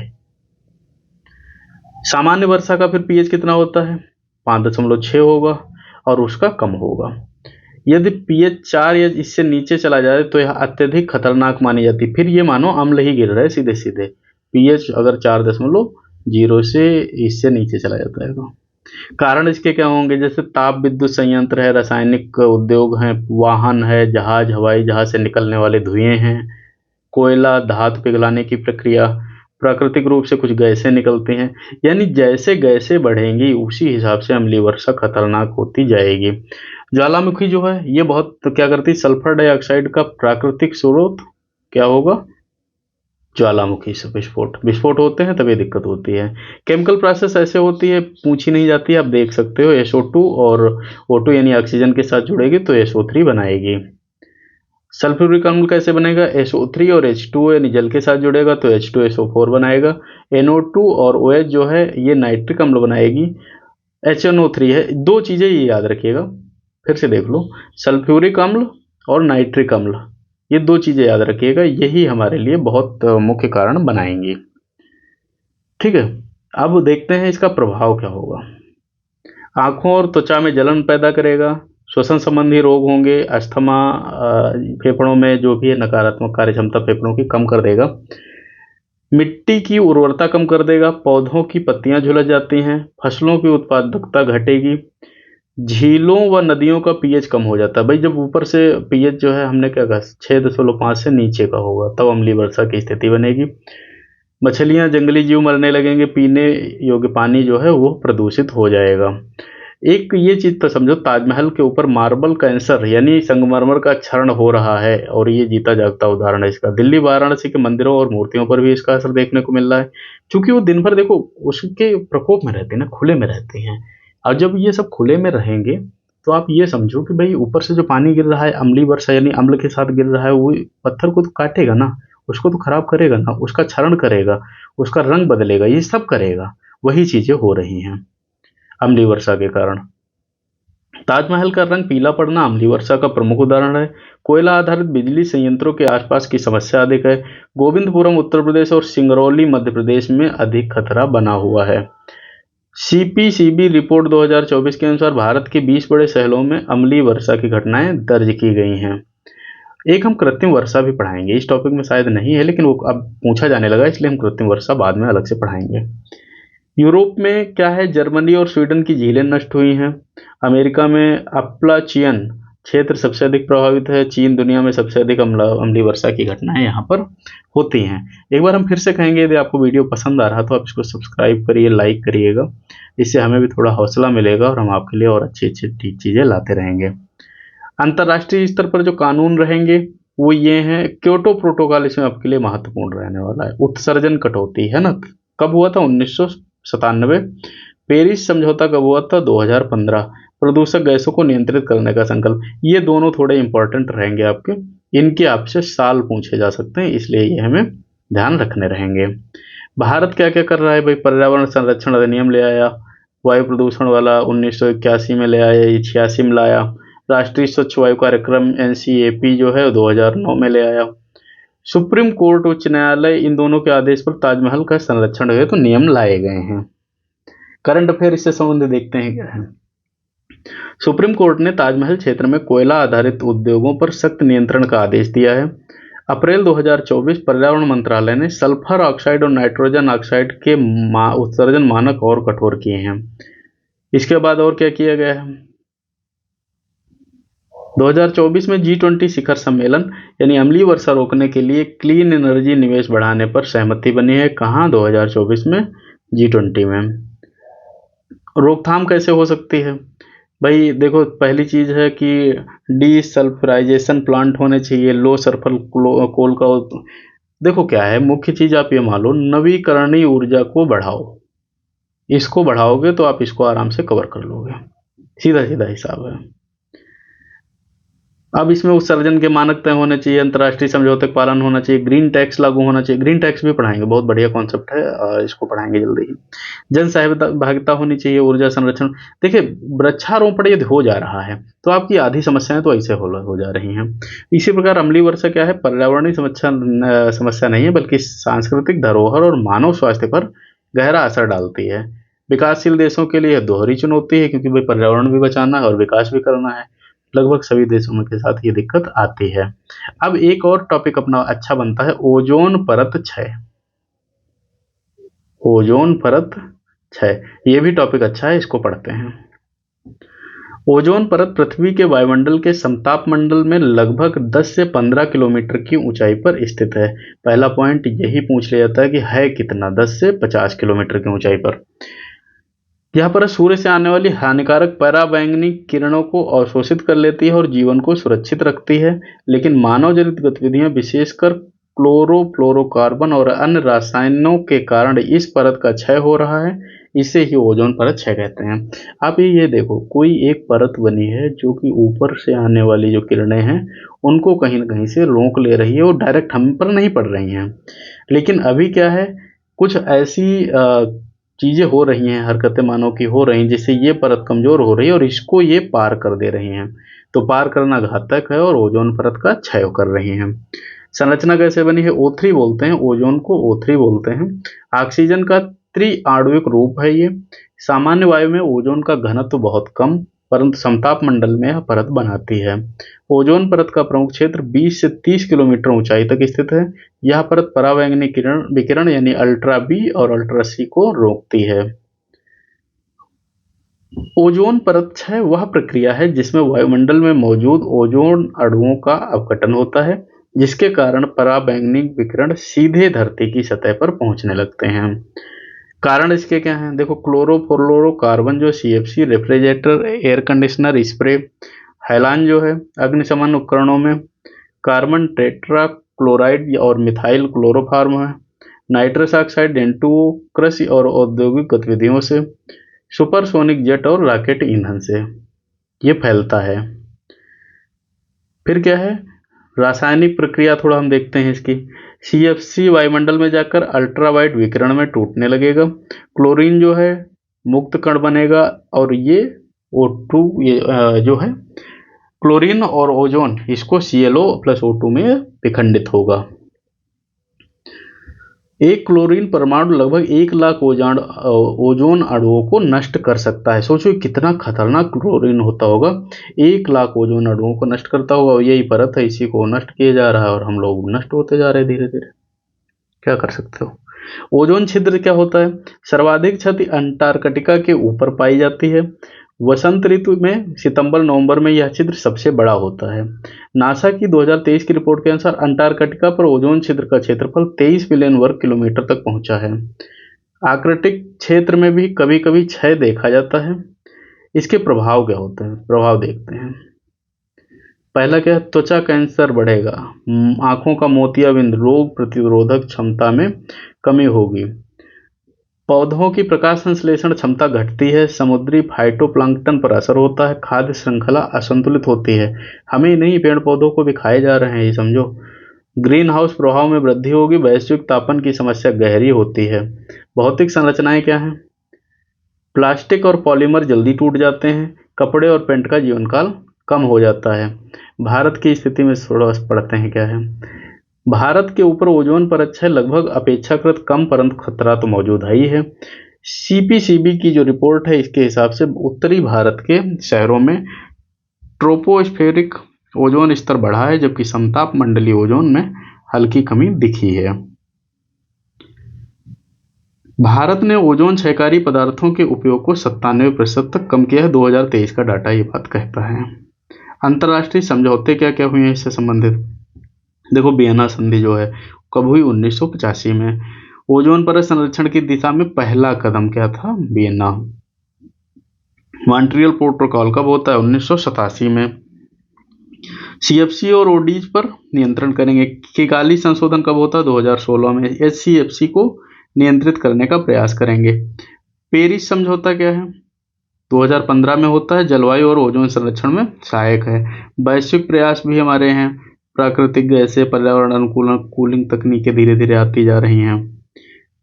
सामान्य वर्षा का फिर pH कितना होता है? 5.6 होगा और उसका कम होगा। यदि pH 4 या इससे नीचे चला जाए तो यह अत्यधिक खतरनाक मानी जाती है। फिर ये मानो अम्ल ही गिर रहा है सीधे सीधे। pH अगर 4.0 से इससे नीचे चला जाता है तो कारण इसके क्या होंगे? जैसे ताप विद्युत संयंत्र है, रासायनिक उद्योग हैं, वाहन है, जहाज, हवाई जहाज से निकलने वाले धुएं हैं, कोयला, धातु पिघलाने की प्रक्रिया, प्राकृतिक रूप से कुछ गैसें निकलती हैं। यानी जैसे गैसें बढ़ेंगी उसी हिसाब से अम्लीय वर्षा खतरनाक होती जाएगी। ज्वालामुखी जो है ये बहुत तो क्या करती है? सल्फर डाइऑक्साइड का प्राकृतिक स्रोत क्या होगा? ज्वालामुखी से विस्फोट होते हैं तभी दिक्कत होती है। केमिकल प्रोसेस ऐसे होती है, पूछी नहीं जाती, आप देख सकते हो। SO2 और O2 यानी ऑक्सीजन के साथ जुड़ेगी तो SO3 बनाएगी। सल्फ्यूरिक अम्ल कैसे बनेगा? SO3 और H2O यानी जल के साथ जुड़ेगा तो H2SO4 बनाएगा। NO2 और OH जो है ये नाइट्रिक अम्ल बनाएगी। HNO3 है। दो चीजें ये याद रखिएगा, फिर से देख लो, सल्फ्यूरिक अम्ल और नाइट्रिक अम्ल, ये दो चीजें याद रखिएगा, यही हमारे लिए बहुत मुख्य कारण बनाएंगी। ठीक है, अब देखते हैं इसका प्रभाव क्या होगा। आंखों और त्वचा में जलन पैदा करेगा, श्वसन संबंधी रोग होंगे, अस्थमा, फेफड़ों में जो भी है नकारात्मक कार्य क्षमता फेफड़ों की कम कर देगा, मिट्टी की उर्वरता कम कर देगा, पौधों की पत्तियां झुलस जाती हैं, फसलों की उत्पादकता घटेगी, झीलों व नदियों का पीएच कम हो जाता है। भाई जब ऊपर से पीएच जो है हमने क्या कहा 6.5 से नीचे का होगा तब अम्लीय वर्षा की स्थिति बनेगी। मछलियां जंगली जीव मरने लगेंगे, पीने योग्य पानी जो है वो प्रदूषित हो जाएगा। एक ये चीज तो समझो, ताजमहल के ऊपर मार्बल कैंसर यानी संगमरमर का क्षरण हो रहा है और ये जीता जागता उदाहरण है इसका। दिल्ली वाराणसी के मंदिरों और मूर्तियों पर भी इसका असर देखने को मिल रहा है, क्योंकि वो दिन भर देखो उसके प्रकोप में रहते हैं ना, खुले में रहते हैं। और जब ये सब खुले में रहेंगे तो आप ये समझो कि भाई ऊपर से जो पानी गिर रहा है अम्लीय वर्षा यानी अम्ल के साथ गिर रहा है, वो पत्थर को तो काटेगा ना, उसको तो खराब करेगा ना, उसका क्षरण करेगा, उसका रंग बदलेगा, ये सब करेगा। वही चीजें हो रही हैं अम्लीय वर्षा के कारण। ताजमहल का रंग पीला पड़ना अम्लीय वर्षा का प्रमुख उदाहरण है। कोयला आधारित बिजली संयंत्रों के आसपास की समस्या अधिक है। गोविंदपुरम उत्तर प्रदेश और सिंगरौली मध्य प्रदेश में अधिक खतरा बना हुआ है। सीपीसीबी रिपोर्ट 2024 के अनुसार भारत के 20 बड़े शहरों में अम्लीय वर्षा की घटनाएं दर्ज की गई हैं। एक हम कृत्रिम वर्षा भी पढ़ाएंगे, इस टॉपिक में शायद नहीं है लेकिन वो अब पूछा जाने लगा, इसलिए हम कृत्रिम वर्षा बाद में अलग से पढ़ाएंगे। यूरोप में क्या है, जर्मनी और स्वीडन की झीलें नष्ट हुई हैं। अमेरिका में अप्लाचियन क्षेत्र सबसे अधिक प्रभावित है। चीन दुनिया में सबसे अधिक अम्लीय वर्षा की घटनाएं यहाँ पर होती हैं। एक बार हम फिर से कहेंगे, यदि आपको वीडियो पसंद आ रहा तो आप इसको सब्सक्राइब करिए, लाइक करिएगा, इससे हमें भी थोड़ा हौसला मिलेगा और हम आपके लिए और अच्छी अच्छी चीज़ें लाते रहेंगे। अंतर्राष्ट्रीय स्तर पर जो कानून रहेंगे वो ये हैं, क्योटो प्रोटोकॉल इसमें आपके लिए महत्वपूर्ण रहने वाला है। उत्सर्जन कटौती है ना, कब हुआ था 1997। पेरिस समझौता कब हुआ था 2015। प्रदूषक गैसों को नियंत्रित करने का संकल्प, ये दोनों थोड़े इंपॉर्टेंट रहेंगे आपके, इनके आपसे साल पूछे जा सकते हैं, इसलिए ये हमें ध्यान रखने रहेंगे। भारत क्या क्या कर रहा है भाई, पर्यावरण संरक्षण अधिनियम ले आया, वायु प्रदूषण वाला 1981 में ले आया, 86 में लाया। राष्ट्रीय स्वच्छ वायु कार्यक्रम एनसीएपी जो है 2009 में ले आया। सुप्रीम कोर्ट उच्च न्यायालय इन दोनों के आदेश पर ताजमहल का संरक्षण हेतु तो नियम लाए गए हैं। करंट अफेयर इससे संबंधित देखते हैं क्या है। सुप्रीम कोर्ट ने ताजमहल क्षेत्र में कोयला आधारित उद्योगों पर सख्त नियंत्रण का आदेश दिया है। अप्रैल 2024 पर्यावरण मंत्रालय ने सल्फर ऑक्साइड और नाइट्रोजन ऑक्साइड के उत्सर्जन मानक और कठोर किए हैं। इसके बाद और क्या किया गया है, 2024 में G20 शिखर सम्मेलन यानी अम्लीय वर्षा रोकने के लिए क्लीन एनर्जी निवेश बढ़ाने पर सहमति बनी है। कहाँ, 2024 में G20 में। रोकथाम कैसे हो सकती है भाई, देखो पहली चीज है कि डीसल्फराइजेशन प्लांट होने चाहिए, लो सल्फर कोल का। देखो क्या है, मुख्य चीज आप ये मान लो, नवीकरणीय ऊर्जा को बढ़ाओ, इसको बढ़ाओगे तो आप इसको आराम से कवर कर लोगे, सीधा सीधा हिसाब है। अब इसमें उत्सर्जन के मानक तय होने चाहिए, अंतर्राष्ट्रीय समझौते का पालन होना चाहिए, ग्रीन टैक्स लागू होना चाहिए। ग्रीन टैक्स भी पढ़ाएंगे, बहुत बढ़िया कॉन्सेप्ट है, इसको पढ़ाएंगे जल्दी ही। जन सहभागिता होनी चाहिए, ऊर्जा संरक्षण। देखिए वृक्षारोपण यदि हो जा रहा है तो आपकी आधी समस्याएं तो ऐसे हो जा रही हैं। इसी प्रकार अम्लीय वर्षा क्या है, पर्यावरणीय समस्या नहीं है बल्कि सांस्कृतिक धरोहर और मानव स्वास्थ्य पर गहरा असर डालती है। विकासशील देशों के लिए दोहरी चुनौती है, क्योंकि भाई पर्यावरण भी बचाना है और विकास भी करना है। लगभग सभी देशों में के साथ ये दिक्कत आती है। अब एक और टॉपिक अपना अच्छा बनता है, ओजोन परत क्षय। ओजोन परत क्षय, ये भी टॉपिक अच्छा है, इसको पढ़ते हैं। ओजोन परत पृथ्वी के वायुमंडल के समताप मंडल में लगभग 10 से 15 किलोमीटर की ऊंचाई पर स्थित है। पहला पॉइंट यही पूछ लिया जाता है कि है कितना, 10 से 50 किलोमीटर की ऊंचाई पर। यह परत सूर्य से आने वाली हानिकारक पराबैंगनी किरणों को अवशोषित कर लेती है और जीवन को सुरक्षित रखती है, लेकिन मानव जनित गतिविधियां विशेषकर क्लोरोफ्लोरोकार्बन और अन्य रसायनों के कारण इस परत का क्षय हो रहा है। इसे ही ओजोन परत क्षय कहते हैं। आप ये देखो, कोई एक परत बनी है जो कि ऊपर से आने वाली जो किरणें हैं उनको कहीं ना कहीं से रोक ले रही है, वो डायरेक्ट हम पर नहीं पड़ रही हैं। लेकिन अभी क्या है, कुछ ऐसी चीजें हो रही हैं, हरकतें मानव की हो रही हैं, जिससे ये परत कमजोर हो रही है और इसको ये पार कर दे रही हैं। तो पार करना घातक है और ओजोन परत का क्षय कर रही हैं। संरचना कैसे बनी है, O3 बोलते हैं, ओजोन को O3 बोलते हैं। ऑक्सीजन का त्रिआण्विक रूप है ये। सामान्य वायु में ओजोन का घनत्व बहुत कम परंतु समताप मंडल में यह परत बनाती है। ओजोन परत का प्रमुख क्षेत्र 20 से 30 किलोमीटर ऊंचाई तक स्थित है। यह परत परावैंगनी विकिरण यानी अल्ट्रा बी और अल्ट्रा सी को रोकती है। ओजोन परत क्षय वह प्रक्रिया है जिसमें वायुमंडल में मौजूद ओजोन अणुओं का अपघटन होता है, जिसके कारण पराबैंगनी विकिरण सीधे धरती की सतह पर पहुंचने लगते हैं। कारण इसके क्या हैं? देखो, क्लोरोफ्लोरोकार्बन जो CFC, refrigerator, air conditioner, spray, halon जो है अग्निशमन उपकरणों में, कार्बन टेट्रा क्लोराइड और मिथाइल क्लोरोफॉर्म है, नाइट्रस ऑक्साइड N2O कृषि और औद्योगिक गतिविधियों से, सुपरसोनिक जेट और रॉकेट ईंधन से ये फैलता है। फिर क्या है? रासायनिक प्रक्रिया थोड़ा हम देखते हैं इसकी। CFC वायुमंडल में जाकर अल्ट्रावाइट विकिरण में टूटने लगेगा। क्लोरीन जो है मुक्त कण बनेगा और ये O2 जो है क्लोरीन और ओजोन इसको ClO+O2 में विखंडित होगा। एक क्लोरीन परमाणु लगभग 1 लाख ओजोन अणुओं को नष्ट कर सकता है। सोचो कितना खतरनाक क्लोरीन होता होगा, 1 लाख ओजोन अणुओं को नष्ट करता होगा। और यही परत है, इसी को नष्ट किया जा रहा है और हम लोग नष्ट होते जा रहे हैं धीरे धीरे। क्या कर सकते हो? ओजोन छिद्र क्या होता है? सर्वाधिक क्षति अंटार्कटिका के ऊपर पाई जाती है। वसंत ऋतु में सितंबर नवंबर में यह छिद्र सबसे बड़ा होता है। नासा की 2023 की रिपोर्ट के अनुसार अंटार्कटिका पर ओजोन छिद्र का क्षेत्रफल 23 मिलियन वर्ग किलोमीटर तक पहुंचा है। आर्कटिक क्षेत्र में भी कभी कभी क्षय देखा जाता है। इसके प्रभाव क्या होते हैं? प्रभाव देखते हैं। पहला क्या है? त्वचा कैंसर बढ़ेगा, आंखों का मोतियाबिंद, रोग प्रतिरोधक क्षमता में कमी होगी, पौधों की प्रकाश संश्लेषण क्षमता घटती है, समुद्री फाइटोप्लैंक्टन पर असर होता है, खाद्य श्रृंखला असंतुलित होती है। हमें नहीं, पेड़ पौधों को भी खाए जा रहे हैं ये समझो। ग्रीन हाउस प्रभाव में वृद्धि होगी, वैश्विक तापन की समस्या गहरी होती है। भौतिक संरचनाएं क्या हैं? प्लास्टिक और पॉलीमर जल्दी टूट जाते हैं, कपड़े और पेंट का जीवन काल कम हो जाता है। भारत की स्थिति में थोड़ा पढ़ते हैं क्या है। भारत के ऊपर ओजोन परत क्षय लगभग अपेक्षाकृत कम परंतु खतरा तो मौजूद है ही है। CPCB की जो रिपोर्ट है इसके हिसाब से उत्तरी भारत के शहरों में ट्रोपोस्फेरिक ओजोन स्तर बढ़ा है, जबकि समताप मंडलीय ओजोन में हल्की कमी दिखी है। भारत ने ओजोन क्षयकारी पदार्थों के उपयोग को 97% तक कम किया है। 2023 का डाटा ये बात कहता है। अंतर्राष्ट्रीय समझौते क्या क्या हुए हैं इससे संबंधित? देखो, वियना संधि जो है कब हुई? 1985 में। ओजोन परत संरक्षण की दिशा में पहला कदम क्या था? वियना। मॉन्ट्रियल प्रोटोकॉल कब होता है? 1987 में। CFC और ODs पर नियंत्रण करेंगे। किगाली संशोधन कब होता है? 2016 में। HCFC को नियंत्रित करने का प्रयास करेंगे। पेरिस समझौता क्या है? 2015 में होता है, जलवायु और ओजोन संरक्षण में सहायक है। वैश्विक प्रयास भी हमारे हैं, प्राकृतिक गैसें, पर्यावरण अनुकूलन, कूलिंग तकनीकें धीरे धीरे आती जा रही हैं।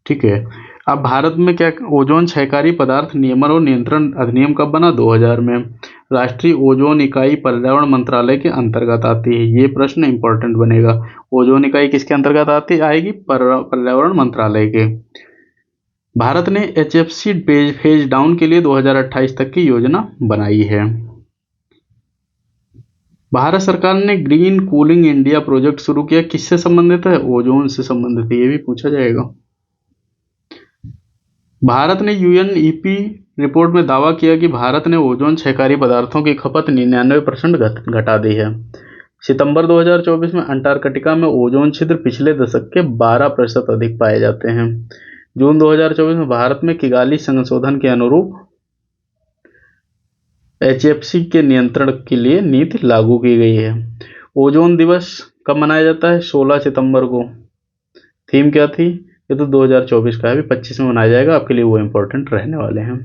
ठीक है। अब भारत में क्या? ओजोन क्षयकारी पदार्थ नियमन और नियंत्रण अधिनियम कब बना? 2000 में। राष्ट्रीय ओजोन इकाई पर्यावरण मंत्रालय के अंतर्गत आती है। ये प्रश्न इंपॉर्टेंट बनेगा। ओजोन इकाई किसके अंतर्गत आएगी? पर्यावरण मंत्रालय के। भारत ने HFC फेज डाउन के लिए 2028 तक की योजना बनाई है। भारत सरकार ने ग्रीन कूलिंग इंडिया प्रोजेक्ट शुरू किया, किससे संबंधित है? ओजोन से संबंधित है, ये भी पूछा जाएगा। भारत ने UNEP रिपोर्ट में दावा किया कि भारत ने ओजोन क्षयकारी पदार्थों की खपत 99% घटा दी है। सितंबर 2024 में अंटार्कटिका में ओजोन छिद्र पिछले दशक के 12% अधिक पाए जाते हैं। जून 2024 में भारत में किगाली संशोधन के अनुरूप HFC के नियंत्रण के लिए नीति लागू की गई है। ओजोन दिवस कब मनाया जाता है? 16 सितंबर को। थीम क्या थी? ये तो 2024 का है, अभी 25 में मनाया जाएगा, आपके लिए वो इंपॉर्टेंट रहने वाले हैं।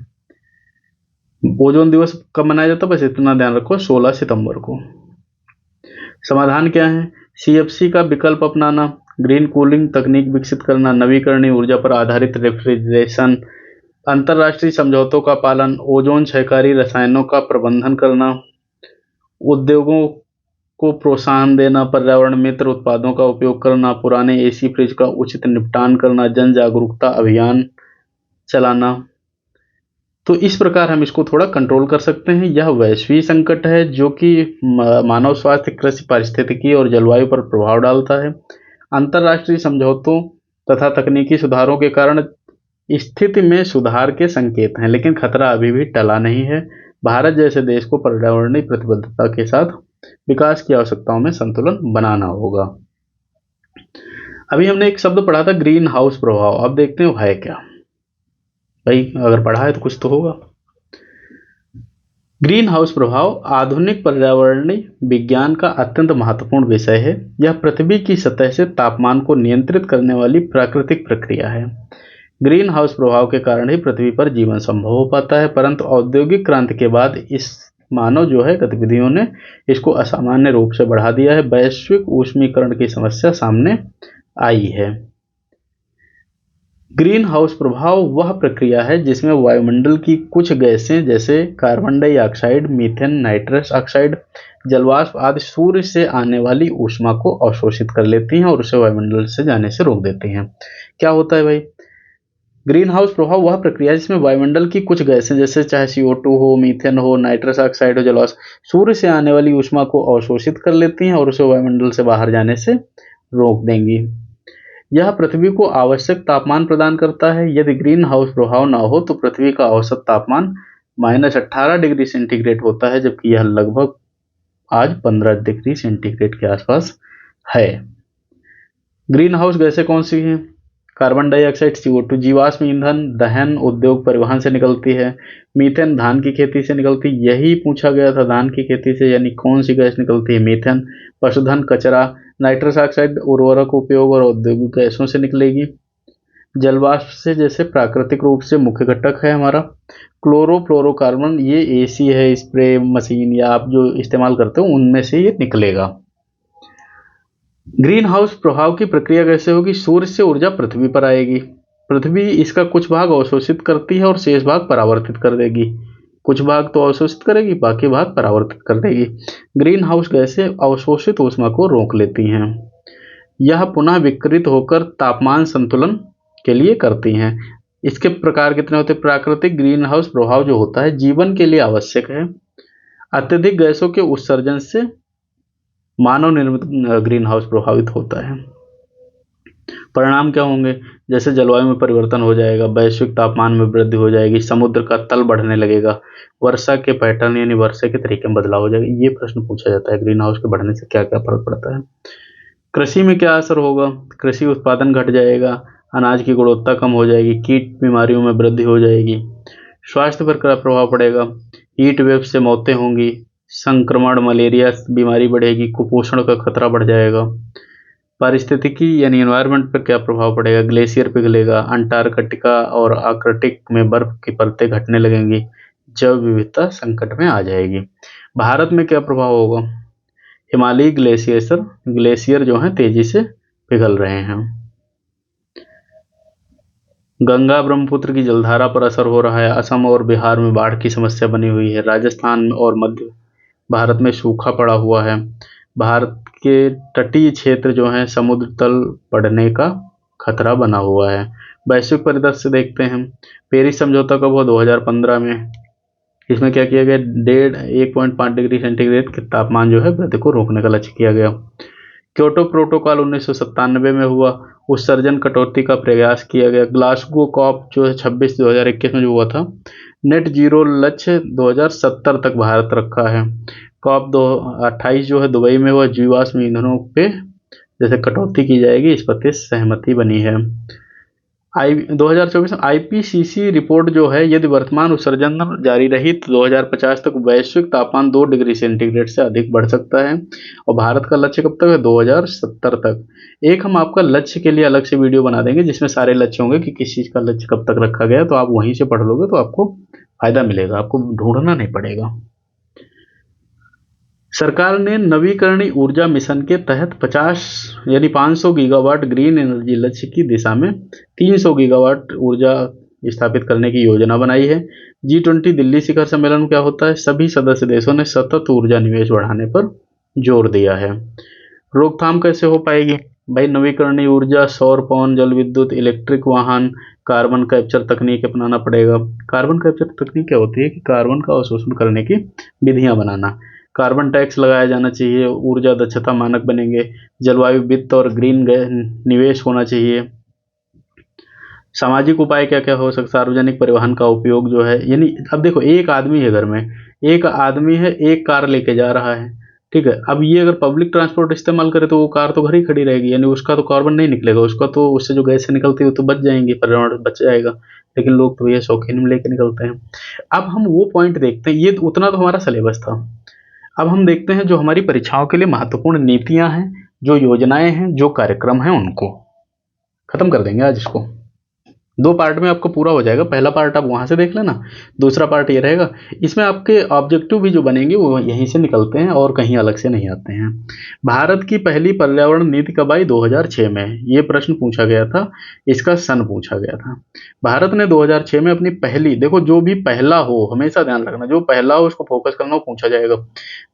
ओजोन दिवस कब मनाया जाता है? बस इतना ध्यान रखो, 16 सितंबर को। समाधान क्या है? CFC का विकल्प अपनाना, ग्रीन कूलिंग तकनीक विकसित करना, नवीकरणीय ऊर्जा पर आधारित रेफ्रिजरेशन, अंतर्राष्ट्रीय समझौतों का पालन, ओजोन क्षयकारी रसायनों का प्रबंधन करना, उद्योगों को प्रोत्साहन देना, पर्यावरण मित्र उत्पादों का उपयोग करना, पुराने AC फ्रिज का उचित निपटान करना, जन जागरूकता अभियान चलाना। तो इस प्रकार हम इसको थोड़ा कंट्रोल कर सकते हैं। यह वैश्विक संकट है जो कि मानव स्वास्थ्य, कृषि, पारिस्थितिकी और जलवायु पर प्रभाव डालता है। अंतर्राष्ट्रीय समझौतों तथा तकनीकी सुधारों के कारण स्थिति में सुधार के संकेत हैं, लेकिन खतरा अभी भी टला नहीं है। भारत जैसे देश को पर्यावरणीय प्रतिबद्धता के साथ विकास की आवश्यकताओं में संतुलन बनाना होगा। अभी हमने एक शब्द पढ़ा था, ग्रीन हाउस प्रभाव। अब देखते हैं वो है क्या। भाई अगर पढ़ा है तो कुछ तो होगा। ग्रीन हाउस प्रभाव आधुनिक पर्यावरणीय विज्ञान का अत्यंत महत्वपूर्ण विषय है। यह पृथ्वी की सतह से तापमान को नियंत्रित करने वाली प्राकृतिक प्रक्रिया है। ग्रीन हाउस प्रभाव के कारण ही पृथ्वी पर जीवन संभव हो पाता है, परंतु औद्योगिक क्रांति के बाद इस मानव जो है गतिविधियों ने इसको असामान्य रूप से बढ़ा दिया है। वैश्विक ऊष्मीकरण की समस्या सामने आई है। ग्रीन हाउस प्रभाव वह प्रक्रिया है जिसमें वायुमंडल की कुछ गैसें जैसे carbon dioxide, methane, nitrous oxide, जलवाष्प आदि सूर्य से आने वाली ऊष्मा को अवशोषित कर लेती हैं और उसे वायुमंडल से जाने से रोक देती हैं। क्या होता है भाई? ग्रीन हाउस प्रभाव वह प्रक्रिया है जिसमें वायुमंडल की कुछ गैसें जैसे चाहे CO2 हो, मीथेन हो, नाइट्रस ऑक्साइड हो, जलवाष्प सूर्य से आने वाली ऊष्मा को अवशोषित कर लेती हैं और उसे वायुमंडल से बाहर जाने से रोक देंगी। यह पृथ्वी को आवश्यक तापमान प्रदान करता है। यदि ग्रीन हाउस प्रभाव न हो तो पृथ्वी का औसत तापमान -18 डिग्री सेंटीग्रेड होता है, जबकि यह लगभग आज 15 डिग्री सेंटीग्रेड के आसपास है। ग्रीन हाउस गैसें कौन सी हैं? कार्बन डाइऑक्साइड, CO2 जीवाश्म ईंधन दहन उद्योग परिवहन से निकलती है। मीथेन धान की खेती से निकलती, यही पूछा गया था, धान की खेती से यानी कौन सी गैस निकलती है? मीथेन। पशुधन कचरा, नाइट्रस ऑक्साइड उर्वरक उपयोग और औद्योगिक गैसों से निकलेगी। जलवाष्प से जैसे प्राकृतिक रूप से मुख्य घटक है हमारा क्लोरोफ्लोरोकार्बन, ये AC है, स्प्रे मशीन या आप जो इस्तेमाल करते हो उनमें से ये निकलेगा। ग्रीन हाउस प्रभाव की प्रक्रिया कैसे होगी? सूर्य से ऊर्जा पृथ्वी पर आएगी। पृथ्वी इसका कुछ भाग अवशोषित करती है और शेष भाग परावर्तित कर देगी। कुछ भाग तो अवशोषित करेगी, बाकी भाग परावर्तित कर देगी। ग्रीन हाउस गैसें अवशोषित ऊष्मा को रोक लेती हैं। यह पुनः विकृत होकर तापमान संतुलन के लिए करती हैं। इसके प्रकार कितने होते हैं? प्राकृतिक ग्रीन हाउस प्रभाव जो होता है जीवन के लिए आवश्यक है। अत्यधिक गैसों के उत्सर्जन से मानव निर्मित ग्रीन हाउस प्रभावित होता है। परिणाम क्या होंगे? जैसे जलवायु में परिवर्तन हो जाएगा, वैश्विक तापमान में वृद्धि हो जाएगी, समुद्र का तल बढ़ने लगेगा, वर्षा के पैटर्न यानी वर्षा के तरीके में बदलाव हो जाएगा। ये प्रश्न पूछा जाता है, ग्रीन हाउस के बढ़ने से क्या क्या फर्क पड़ता है। कृषि में क्या असर होगा? कृषि उत्पादन घट जाएगा, अनाज की गुणवत्ता कम हो जाएगी, कीट बीमारियों में वृद्धि हो जाएगी। स्वास्थ्य पर क्या प्रभाव पड़ेगा? हीट वेव से मौतें होंगी, संक्रमण, मलेरिया बीमारी बढ़ेगी, कुपोषण का खतरा बढ़ जाएगा। पारिस्थितिकी यानी एनवायरनमेंट पर क्या प्रभाव पड़ेगा? ग्लेशियर पिघलेगा, अंटार्कटिका और आर्कटिक में बर्फ की परतें घटने लगेंगी, जैव विविधता संकट में आ जाएगी। भारत में क्या प्रभाव होगा? हिमालयी ग्लेशियर जो हैं तेजी से पिघल रहे हैं। गंगा ब्रह्मपुत्र की जलधारा पर असर हो रहा है। असम और बिहार में बाढ़ की समस्या बनी हुई है। राजस्थान और मध्य भारत में सूखा पड़ा हुआ है। भारत के तटीय क्षेत्र जो हैं समुद्र तल बढ़ने का खतरा बना हुआ है। वैश्विक परिदृश्य से देखते हैं। पेरिस समझौता कब हुआ? 2015 में। इसमें क्या किया गया? 1.5 डिग्री सेंटीग्रेड के तापमान जो है वृद्धि को रोकने का लक्ष्य किया गया। क्योटो प्रोटोकॉल 1997 में हुआ, उत्सर्जन कटौती का प्रयास किया गया। ग्लासगो कॉप जो है 26 2021 में जो हुआ था, नेट जीरो लक्ष्य 2070 तक भारत रखा है। कॉप 28 जो है दुबई में हुआ, जीवाश्म ईंधनों पे जैसे कटौती की जाएगी इस पर सहमति बनी है। 2024 IPCC रिपोर्ट जो है, यदि वर्तमान उत्सर्जन जारी रही तो 2050 तक वैश्विक तापमान 2 डिग्री सेंटीग्रेड से अधिक बढ़ सकता है और भारत का लक्ष्य कब तक है? 2070 तक। एक हम आपका लक्ष्य के लिए अलग से वीडियो बना देंगे जिसमें सारे लक्ष्य होंगे कि किस चीज़ का लक्ष्य कब तक रखा गया, तो आप वहीं से पढ़ लोगे तो आपको फायदा मिलेगा, आपको ढूंढना नहीं पड़ेगा। सरकार ने नवीकरणीय ऊर्जा मिशन के तहत 500 गीगावाट ग्रीन एनर्जी लक्ष्य की दिशा में 300 गीगावाट ऊर्जा स्थापित करने की योजना बनाई है। G20 दिल्ली शिखर सम्मेलन में क्या होता है? सभी सदस्य देशों ने सतत ऊर्जा निवेश बढ़ाने पर जोर दिया है। रोकथाम कैसे हो पाएगी? भाई नवीकरणीय ऊर्जा, सौर, पवन, जल विद्युत, इलेक्ट्रिक वाहन, कार्बन कैप्चर तकनीक अपनाना पड़ेगा। कार्बन कैप्चर तकनीक क्या होती है कि कार्बन का अवशोषण करने की विधियां बनाना। कार्बन टैक्स लगाया जाना चाहिए, ऊर्जा दक्षता मानक बनेंगे, जलवायु वित्त और ग्रीन निवेश होना चाहिए। सामाजिक उपाय क्या क्या हो सकता है, सार्वजनिक परिवहन का उपयोग जो है, यानी अब देखो एक आदमी है घर में, एक आदमी है, एक कार लेके जा रहा है, ठीक है। अब ये अगर पब्लिक ट्रांसपोर्ट इस्तेमाल करे तो वो कार तो घर ही खड़ी रहेगी, यानी उसका तो कार्बन नहीं निकलेगा, उसका तो उससे जो गैसें निकलती है वो तो बच जाएंगी, पर्यावरण बच जाएगा। लेकिन लोग तो ये शौकीन में लेके निकलते हैं। अब हम वो पॉइंट देखते हैं, ये उतना तो हमारा सिलेबस था। अब हम देखते हैं जो हमारी परीक्षाओं के लिए महत्वपूर्ण नीतियां हैं, जो योजनाएं हैं, जो कार्यक्रम हैं, उनको खत्म कर देंगे आज इसको। 2 पार्ट में आपको पूरा हो जाएगा। पहला पार्ट आप वहां से देख लेना, दूसरा पार्ट ये रहेगा। इसमें आपके ऑब्जेक्टिव भी जो बनेंगे वो यहीं से निकलते हैं और कहीं अलग से नहीं आते हैं। भारत की पहली पर्यावरण नीति कब आई? 2006 में। ये प्रश्न पूछा गया था, इसका सन पूछा गया था। भारत ने 2006 में अपनी पहली, देखो जो भी पहला हो हमेशा ध्यान रखना, जो पहला हो उसको फोकस करना, वो पूछा जाएगा।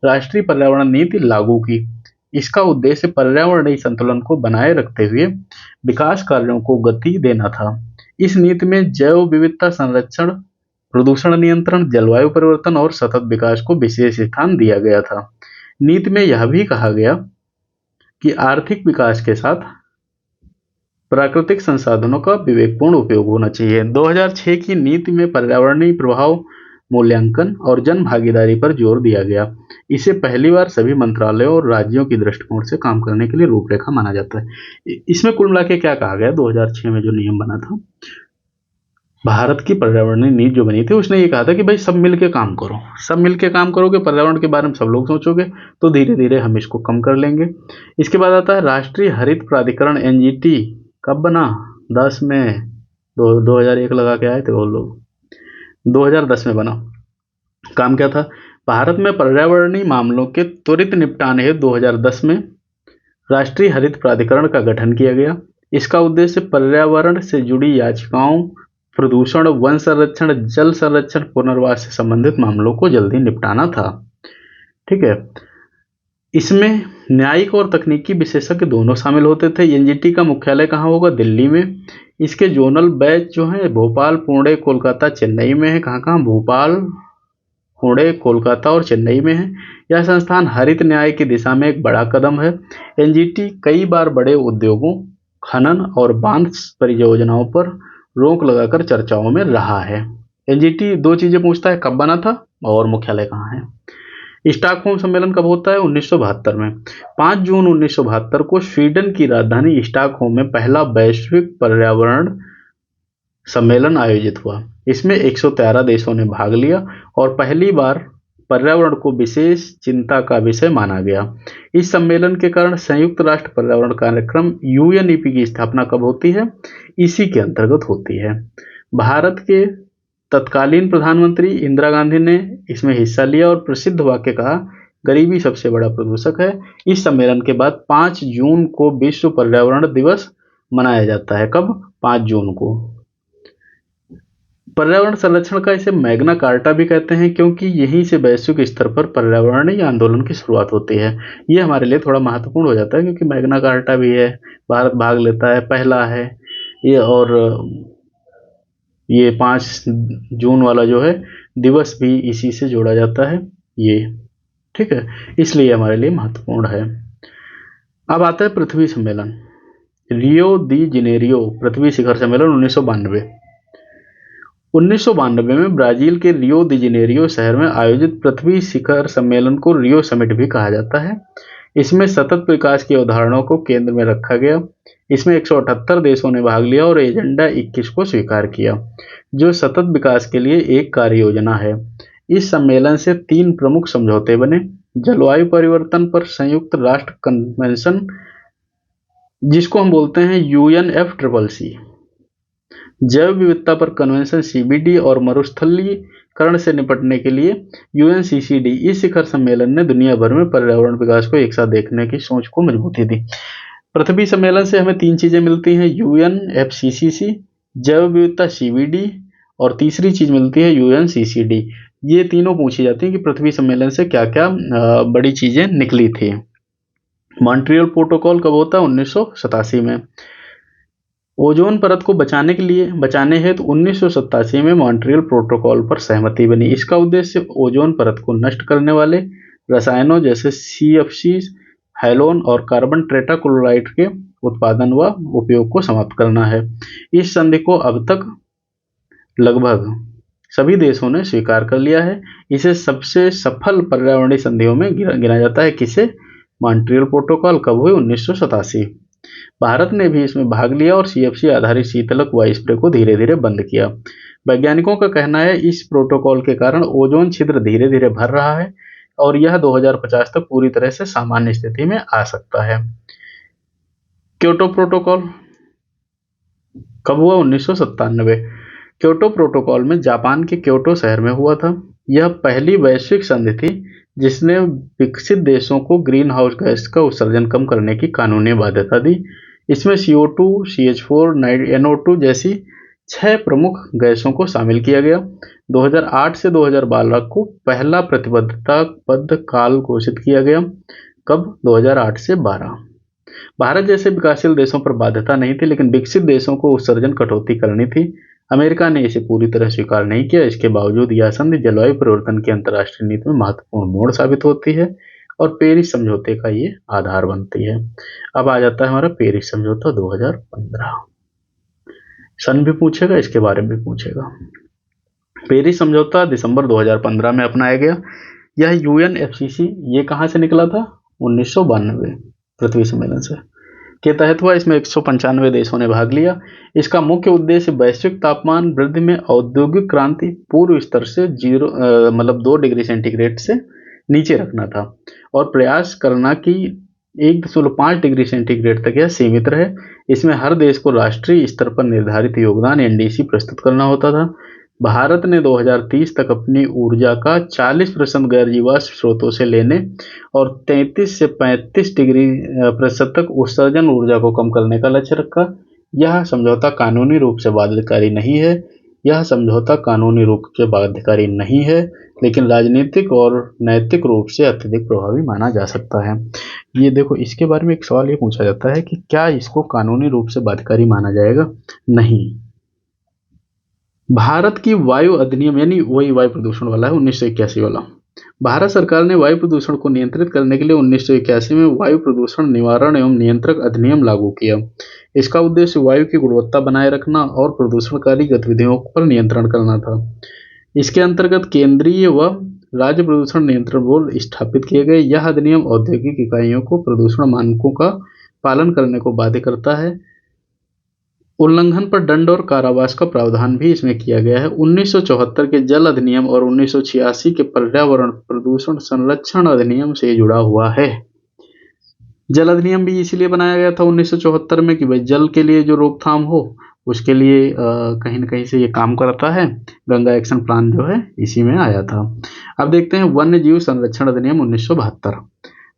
राष्ट्रीय पर्यावरण नीति लागू की। इसका उद्देश्य पर्यावरणीय संतुलन को बनाए रखते हुए विकास कार्यों को गति देना था। इस नीति में जैव विविधता संरक्षण, प्रदूषण नियंत्रण, जलवायु परिवर्तन और सतत विकास को विशेष स्थान दिया गया था। नीति में यह भी कहा गया कि आर्थिक विकास के साथ प्राकृतिक संसाधनों का विवेकपूर्ण उपयोग होना चाहिए। 2006 की नीति में पर्यावरणीय प्रभाव मूल्यांकन और जन भागीदारी पर जोर दिया गया। इसे पहली बार सभी मंत्रालयों और राज्यों की दृष्टिकोण से काम करने के लिए रूपरेखा माना जाता है। इसमें कुल मिला के क्या कहा गया, 2006 में जो नियम बना था, भारत की पर्यावरणीय नीति जो बनी थी, उसने ये कहा था कि भाई सब मिलके काम करो, सब मिलके काम करोगे, पर्यावरण के बारे में सब लोग सोचोगे तो धीरे धीरे हम इसको कम कर लेंगे। इसके बाद आता है राष्ट्रीय हरित प्राधिकरण, एनजीटी। कब बना? 10 में। 2001 लगा के आए थे वो लोग, 2010 में बना। काम क्या था? भारत में पर्यावरणीय मामलों के त्वरित निपटान हेतु 2010 में राष्ट्रीय हरित प्राधिकरण का गठन किया गया। इसका उद्देश्य पर्यावरण से जुड़ी याचिकाओं, प्रदूषण, वन संरक्षण, जल संरक्षण, पुनर्वास से संबंधित मामलों को जल्दी निपटाना था। ठीक है। इसमें न्यायिक और तकनीकी विशेषज्ञ दोनों शामिल होते थे। एनजीटी का मुख्यालय कहाँ होगा? दिल्ली में। इसके जोनल बैच जो है भोपाल, पुणे, कोलकाता, चेन्नई में है। कहाँ कहाँ? भोपाल, पुणे, कोलकाता और चेन्नई में है। यह संस्थान हरित न्याय की दिशा में एक बड़ा कदम है। एनजीटी कई बार बड़े उद्योगों, खनन और बांध परियोजनाओं पर रोक लगाकर चर्चाओं में रहा है। एनजीटी 2 चीजें पूछता है, कब बना था और मुख्यालय कहाँ है। स्टॉकहोम सम्मेलन कब होता है? 1972 में। 5 जून 1972 को स्वीडन की राजधानी स्टॉकहोम में पहला वैश्विक पर्यावरण सम्मेलन आयोजित हुआ। इसमें 113 देशों ने भाग लिया और पहली बार पर्यावरण को विशेष चिंता का विषय माना गया। इस सम्मेलन के कारण संयुक्त राष्ट्र पर्यावरण कार्यक्रम यूएनईपी की स्थापना कब होती है? इसी के अंतर्गत होती है। भारत के तत्कालीन प्रधानमंत्री इंदिरा गांधी ने इसमें हिस्सा लिया और प्रसिद्ध वाक्य कहा, गरीबी सबसे बड़ा प्रदूषक है। इस सम्मेलन के बाद 5 जून को विश्व पर्यावरण दिवस मनाया जाता है। कब? 5 जून को। पर्यावरण संरक्षण का इसे मैग्ना कार्टा भी कहते हैं, क्योंकि यहीं से वैश्विक स्तर पर पर्यावरणीय आंदोलन की शुरुआत होती है। ये हमारे लिए थोड़ा महत्वपूर्ण हो जाता है, क्योंकि मैग्ना कार्टा भी है, भारत भाग लेता है, पहला है ये। और ये 5 जून वाला जो है दिवस भी इसी से जोड़ा जाता है ये। ठीक है, इसलिए हमारे लिए महत्वपूर्ण है। अब आता है पृथ्वी सम्मेलन, रियो दी जेनेरियो पृथ्वी शिखर सम्मेलन 1992। 1992 में ब्राजील के रियो दी जेनेरियो शहर में आयोजित पृथ्वी शिखर सम्मेलन को रियो समिट भी कहा जाता है। इसमें सतत विकास की अवधारणाओं को केंद्र में रखा गया। इसमें 178 देशों ने भाग लिया और एजेंडा 21 को स्वीकार किया, जो सतत विकास के लिए एक कार्य योजना है। इस सम्मेलन से 3 प्रमुख समझौते बने। जलवायु परिवर्तन पर संयुक्त राष्ट्र कन्वेंशन, जिसको हम बोलते हैं UNFCCC, जैव विविधता पर कन्वेंशन CBD और मरुस्थलीकरण से निपटने के लिए UNCCD। इस शिखर सम्मेलन ने दुनिया भर में पर्यावरण विकास को एक साथ देखने की सोच को मजबूती दी। पृथ्वी सम्मेलन से हमें 3 चीजें मिलती हैं, UNFCCC, जैव विविधता CBD, और तीसरी चीज मिलती है UNCCD। ये तीनों पूछी जाती हैं कि पृथ्वी सम्मेलन से क्या क्या बड़ी चीजें निकली थी। मॉन्ट्रियल प्रोटोकॉल कब होता है? 1987 में। ओजोन परत को बचाने हेतु 1987 में मॉन्ट्रियल प्रोटोकॉल पर सहमति बनी। इसका उद्देश्य ओजोन परत को नष्ट करने वाले रसायनों जैसे CFC, हैलोन और कार्बन टेट्राक्लोराइड के उत्पादन व उपयोग को समाप्त करना है। इस संधि को अब तक लगभग सभी देशों ने स्वीकार कर लिया है। इसे सबसे सफल पर्यावरणीय संधियों में गिना जाता है। किसे? मॉन्ट्रियल प्रोटोकॉल कब हुई? 1987। भारत ने भी इसमें भाग लिया और CFC आधारित शीतलक वायु स्प्रे को धीरे धीरे बंद किया। वैज्ञानिकों का कहना है इस प्रोटोकॉल के कारण ओजोन छिद्र धीरे धीरे भर रहा है और यह 2050 तक पूरी तरह से सामान्य स्थिति में आ सकता है। क्योटो प्रोटोकॉल कब हुआ? 1997। क्योटो प्रोटोकॉल में जापान के क्योटो शहर में हुआ था। यह पहली वैश्विक संधि थी जिसने विकसित देशों को ग्रीन हाउस गैस का उत्सर्जन कम करने की कानूनी बाध्यता दी। इसमें CO2, CH4, NO2 जैसी 6 प्रमुख गैसों को शामिल किया गया। 2008 से 2012 को पहला प्रतिबद्धताबद्ध काल घोषित किया गया। कब? 2008 से 12। भारत जैसे विकासशील देशों पर बाध्यता नहीं थी, लेकिन विकसित देशों को उत्सर्जन कटौती करनी थी। अमेरिका ने इसे पूरी तरह स्वीकार नहीं किया। इसके बावजूद यह संधि जलवायु परिवर्तन की अंतर्राष्ट्रीय नीति में महत्वपूर्ण मोड़ साबित होती है और पेरिस समझौते का ये आधार बनती है। अब आ जाता है हमारा पेरिस समझौता 2015। सन भी पूछेगा, इसके बारे में भी पूछेगा। पेरिस समझौता दिसंबर 2015 में अपनाया गया। यह UNFCCC ये कहाँ से निकला था? 1992 पृथ्वी सम्मेलन से के तहत हुआ। इसमें 195 देशों ने भाग लिया। इसका मुख्य उद्देश्य वैश्विक तापमान वृद्धि में औद्योगिक क्रांति पूर्व स्तर से 2 डिग्री सेंटीग्रेड से नीचे रखना था और प्रयास करना कि 1.5 डिग्री सेंटीग्रेड तक यह सीमित रहे। इसमें हर देश को राष्ट्रीय स्तर पर निर्धारित योगदान NDC प्रस्तुत करना होता था। भारत ने 2030 तक अपनी ऊर्जा का 40% गैर जीवाश्म स्रोतों से लेने और 33 से 35 डिग्री प्रतिशत तक उत्सर्जन ऊर्जा को कम करने का लक्ष्य रखा। यह समझौता कानूनी रूप से बाध्यकारी नहीं है, लेकिन राजनीतिक और नैतिक रूप से अत्यधिक प्रभावी माना जा सकता है। ये देखो, इसके बारे में एक सवाल ये पूछा जाता है कि क्या इसको कानूनी रूप से बाध्यकारी माना जाएगा? नहीं। भारत की वायु अधिनियम, यानी वही वायु प्रदूषण वाला है, 1981 वाला। भारत सरकार ने वायु प्रदूषण को नियंत्रित करने के लिए 1981 में वायु प्रदूषण निवारण एवं नियंत्रक अधिनियम लागू किया। इसका उद्देश्य वायु की गुणवत्ता बनाए रखना और प्रदूषणकारी गतिविधियों पर नियंत्रण करना था। इसके अंतर्गत केंद्रीय व राज्य प्रदूषण नियंत्रण बोर्ड स्थापित किए गए। यह अधिनियम औद्योगिक इकाइयों को प्रदूषण मानकों का पालन करने को बाध्य करता है। उल्लंघन पर दंड और कारावास का प्रावधान भी इसमें किया गया है। 1974 के जल अधिनियम और 1986 के पर्यावरण प्रदूषण संरक्षण अधिनियम से जुड़ा हुआ है। जल अधिनियम भी इसीलिए बनाया गया था 1974 में कि भाई जल के लिए जो रोकथाम हो, उसके लिए कहीं न कहीं से ये काम करता है। गंगा एक्शन प्लान जो है इसी में आया था। अब देखते हैं वन्य जीव संरक्षण अधिनियम 1972।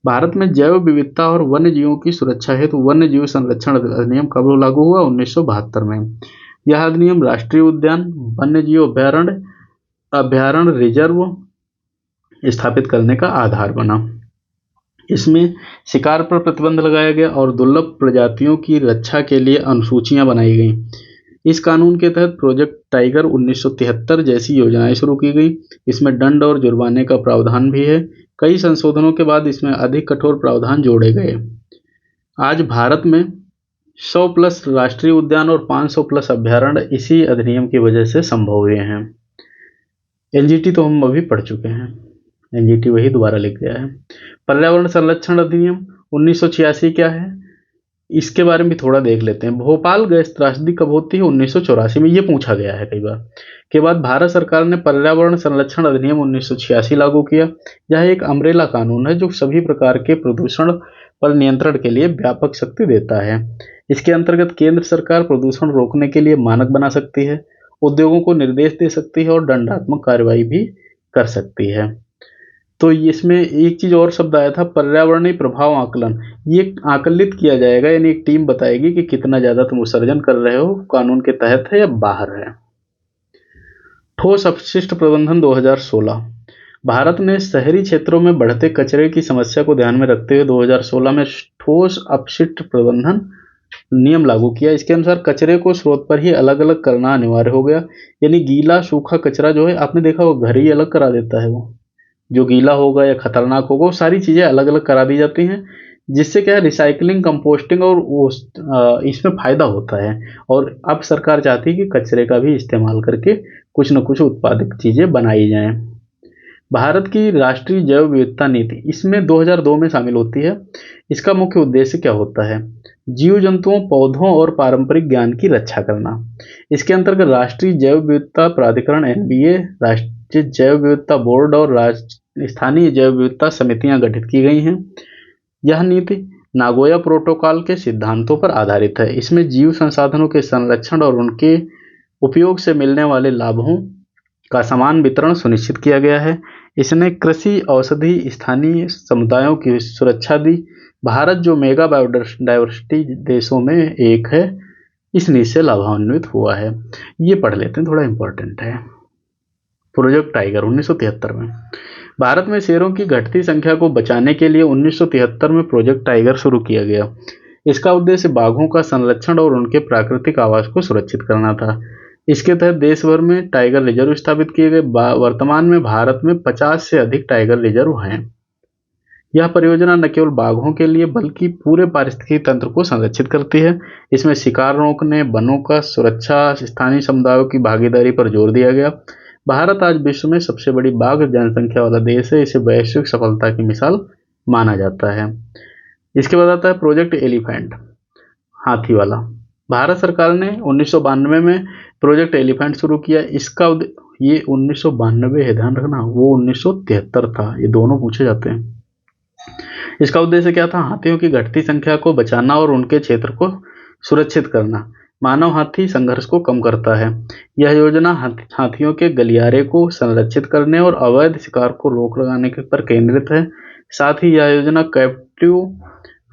भारत में जैव विविधता और वन्य जीवों की सुरक्षा हेतु वन्य जीव संरक्षण अधिनियम कब लागू हुआ? 1972 में। यह अधिनियम राष्ट्रीय उद्यान, वन्य जीव अभ्यारण्य रिजर्व स्थापित करने का आधार बना। इसमें शिकार पर प्रतिबंध लगाया गया और दुर्लभ प्रजातियों की रक्षा के लिए अनुसूचियां बनाई गईं। इस कानून के तहत प्रोजेक्ट टाइगर 1973 जैसी योजनाएं शुरू की गई। इसमें दंड और जुर्माने का प्रावधान भी है। कई संशोधनों के बाद इसमें अधिक कठोर प्रावधान जोड़े गए। आज भारत में 100+ राष्ट्रीय उद्यान और 500+ अभ्यारण्य इसी अधिनियम की वजह से संभव हुए हैं। NGT तो हम अभी पढ़ चुके हैं, NGT वही दोबारा लिख गया है। पर्यावरण संरक्षण अधिनियम 1986 क्या है, इसके बारे में थोड़ा देख लेते हैं। भोपाल गैस त्रासदी कब होती है? 1984 में। ये पूछा गया है कई बार। के बाद भारत सरकार ने पर्यावरण संरक्षण अधिनियम 1986 लागू किया। यह एक अम्ब्रेला कानून है जो सभी प्रकार के प्रदूषण पर नियंत्रण के लिए व्यापक शक्ति देता है। इसके अंतर्गत केंद्र सरकार प्रदूषण रोकने के लिए मानक बना सकती है, उद्योगों को निर्देश दे सकती है और दंडात्मक कार्रवाई भी कर सकती है। तो इसमें एक चीज और शब्द आया था, पर्यावरणीय प्रभाव आकलन। ये आकलित किया जाएगा, यानी एक टीम बताएगी कि कितना ज्यादा तुम उत्सर्जन कर रहे हो, कानून के तहत है या बाहर है। ठोस अपशिष्ट प्रबंधन 2016। भारत ने शहरी क्षेत्रों में बढ़ते कचरे की समस्या को ध्यान में रखते हुए 2016 में ठोस अपशिष्ट प्रबंधन नियम लागू किया। इसके अनुसार कचरे को स्रोत पर ही अलग अलग करना अनिवार्य हो गया। यानी गीला सूखा कचरा जो है, आपने देखा वो घर ही अलग करा देता है, वो जो गीला होगा या खतरनाक होगा वो सारी चीजें अलग अलग करा दी जाती हैं, जिससे क्या है रिसाइकलिंग, कंपोस्टिंग और वो इसमें फायदा होता है। और अब सरकार चाहती है कि कचरे का भी इस्तेमाल करके कुछ न कुछ उत्पादक चीजें बनाई जाएं। भारत की राष्ट्रीय जैव विविधता नीति इसमें 2002 में शामिल होती है। इसका मुख्य उद्देश्य क्या होता है? जीव जंतुओं, पौधों और पारंपरिक ज्ञान की रक्षा करना। इसके अंतर्गत राष्ट्रीय जैव विविधता प्राधिकरण एनबीए, राष्ट्रीय जैव विविधता बोर्ड और स्थानीय जैव विविधता समितियां गठित की गई हैं। यह नीति नागोया प्रोटोकॉल के सिद्धांतों पर आधारित है। इसमें जीव संसाधनों के संरक्षण और उनके उपयोग से मिलने वाले लाभों का समान वितरण सुनिश्चित किया गया है। इसने कृषि, औषधि, स्थानीय समुदायों की सुरक्षा दी। भारत जो मेगा बायोडाइवर्सिटी देशों में एक है, इस नीति से लाभान्वित हुआ है। ये पढ़ लेते हैं, थोड़ा इंपॉर्टेंट है। प्रोजेक्ट टाइगर 1973 में भारत में शेरों की घटती संख्या को बचाने के लिए 1973 में प्रोजेक्ट टाइगर शुरू किया गया। इसका उद्देश्य बाघों का संरक्षण और उनके प्राकृतिक आवास को सुरक्षित करना था। इसके तहत देश भर में टाइगर रिजर्व स्थापित किए गए। वर्तमान में भारत में 50 से अधिक टाइगर रिजर्व हैं। यह परियोजना न केवल बाघों के लिए बल्कि पूरे पारिस्थितिकी तंत्र को संरक्षित करती है। इसमें शिकार रोकने, वनों का सुरक्षा, स्थानीय समुदायों की भागीदारी पर जोर दिया गया। भारत आज विश्व में सबसे बड़ी बाघ जनसंख्या वाला देश है। इसे वैश्विक सफलता की मिसाल माना जाता है। इसके बाद आता है प्रोजेक्ट एलिफेंट, हाथी वाला। भारत सरकार ने 1992 में प्रोजेक्ट एलिफेंट शुरू किया। इसका ये 1992 है, ध्यान रखना, वो 1973 था, ये दोनों पूछे जाते हैं। इसका उद्देश्य क्या था? हाथियों की घटती संख्या को बचाना और उनके क्षेत्र को सुरक्षित करना। मानव हाथी संघर्ष को कम करता है। यह योजना हाथियों के गलियारे को संरक्षित करने और अवैध शिकार को रोक लगाने पर केंद्रित है। साथ ही यह योजना कैप्टिव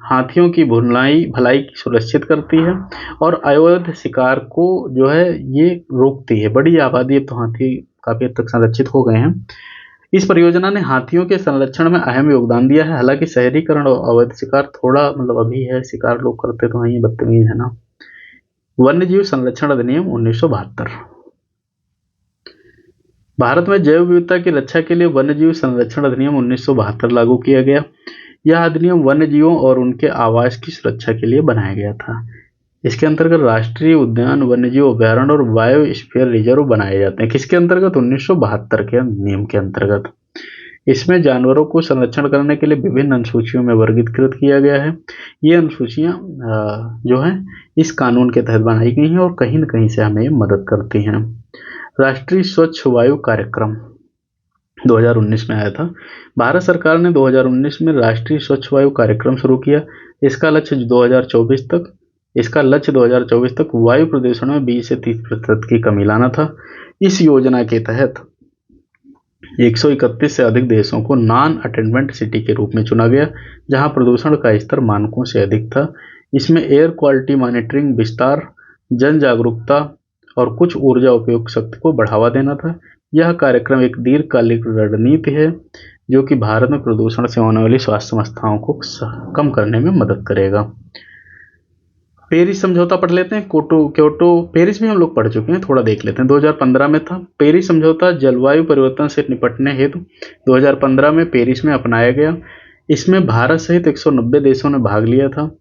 हाथियों की भलाई की सुरक्षित करती है और अवैध शिकार को जो है ये रोकती है। बड़ी आबादी अब तो हाथी काफी हद तक संरक्षित हो गए हैं। इस परियोजना ने हाथियों के संरक्षण में अहम योगदान दिया है। हालांकि शहरीकरण और अवैध शिकार थोड़ा अभी है, शिकार लोग करते तो हैं, ये बदतमीज है ना। वन्यजीव संरक्षण अधिनियम 1972। भारत में जैव विविधता की रक्षा के लिए वन्यजीव संरक्षण अधिनियम 1972 लागू किया गया। यह अधिनियम वन्यजीवों और उनके आवास की सुरक्षा के लिए बनाया गया था। इसके अंतर्गत राष्ट्रीय उद्यान, वन्यजीव अभ्यारण्य और बायोस्फीयर रिजर्व बनाए जाते हैं। किसके अंतर्गत? 1972 के नियम के अंतर्गत। इसमें जानवरों को संरक्षण करने के लिए विभिन्न अनुसूचियों में वर्गीकृत किया गया है। ये अनुसूचियां जो हैं इस कानून के तहत बनाई गई हैं और कहीं न कहीं से हमें मदद करती हैं। राष्ट्रीय स्वच्छ वायु कार्यक्रम 2019 में आया था। भारत सरकार ने 2019 में राष्ट्रीय स्वच्छ वायु कार्यक्रम शुरू किया। इसका लक्ष्य 2024 तक वायु प्रदूषण में 20 से 30% की कमी लाना था। इस योजना के तहत 131 से अधिक देशों को नॉन अटेनमेंट सिटी के रूप में चुना गया, जहां प्रदूषण का स्तर मानकों से अधिक था। इसमें एयर क्वालिटी मॉनिटरिंग, विस्तार, जन जागरूकता और कुछ ऊर्जा उपयोग शक्ति को बढ़ावा देना था। यह कार्यक्रम एक दीर्घकालिक रणनीति है जो कि भारत में प्रदूषण से होने वाली स्वास्थ्य समस्याओं को कम करने में मदद करेगा। पेरिस समझौता पढ़ लेते हैं। क्योटो पेरिस भी हम लोग पढ़ चुके हैं, थोड़ा देख लेते हैं। 2015 में था। पेरिस समझौता जलवायु परिवर्तन से निपटने हेतु 2015 में पेरिस में अपनाया गया। इसमें भारत सहित 190 देशों ने भाग लिया था।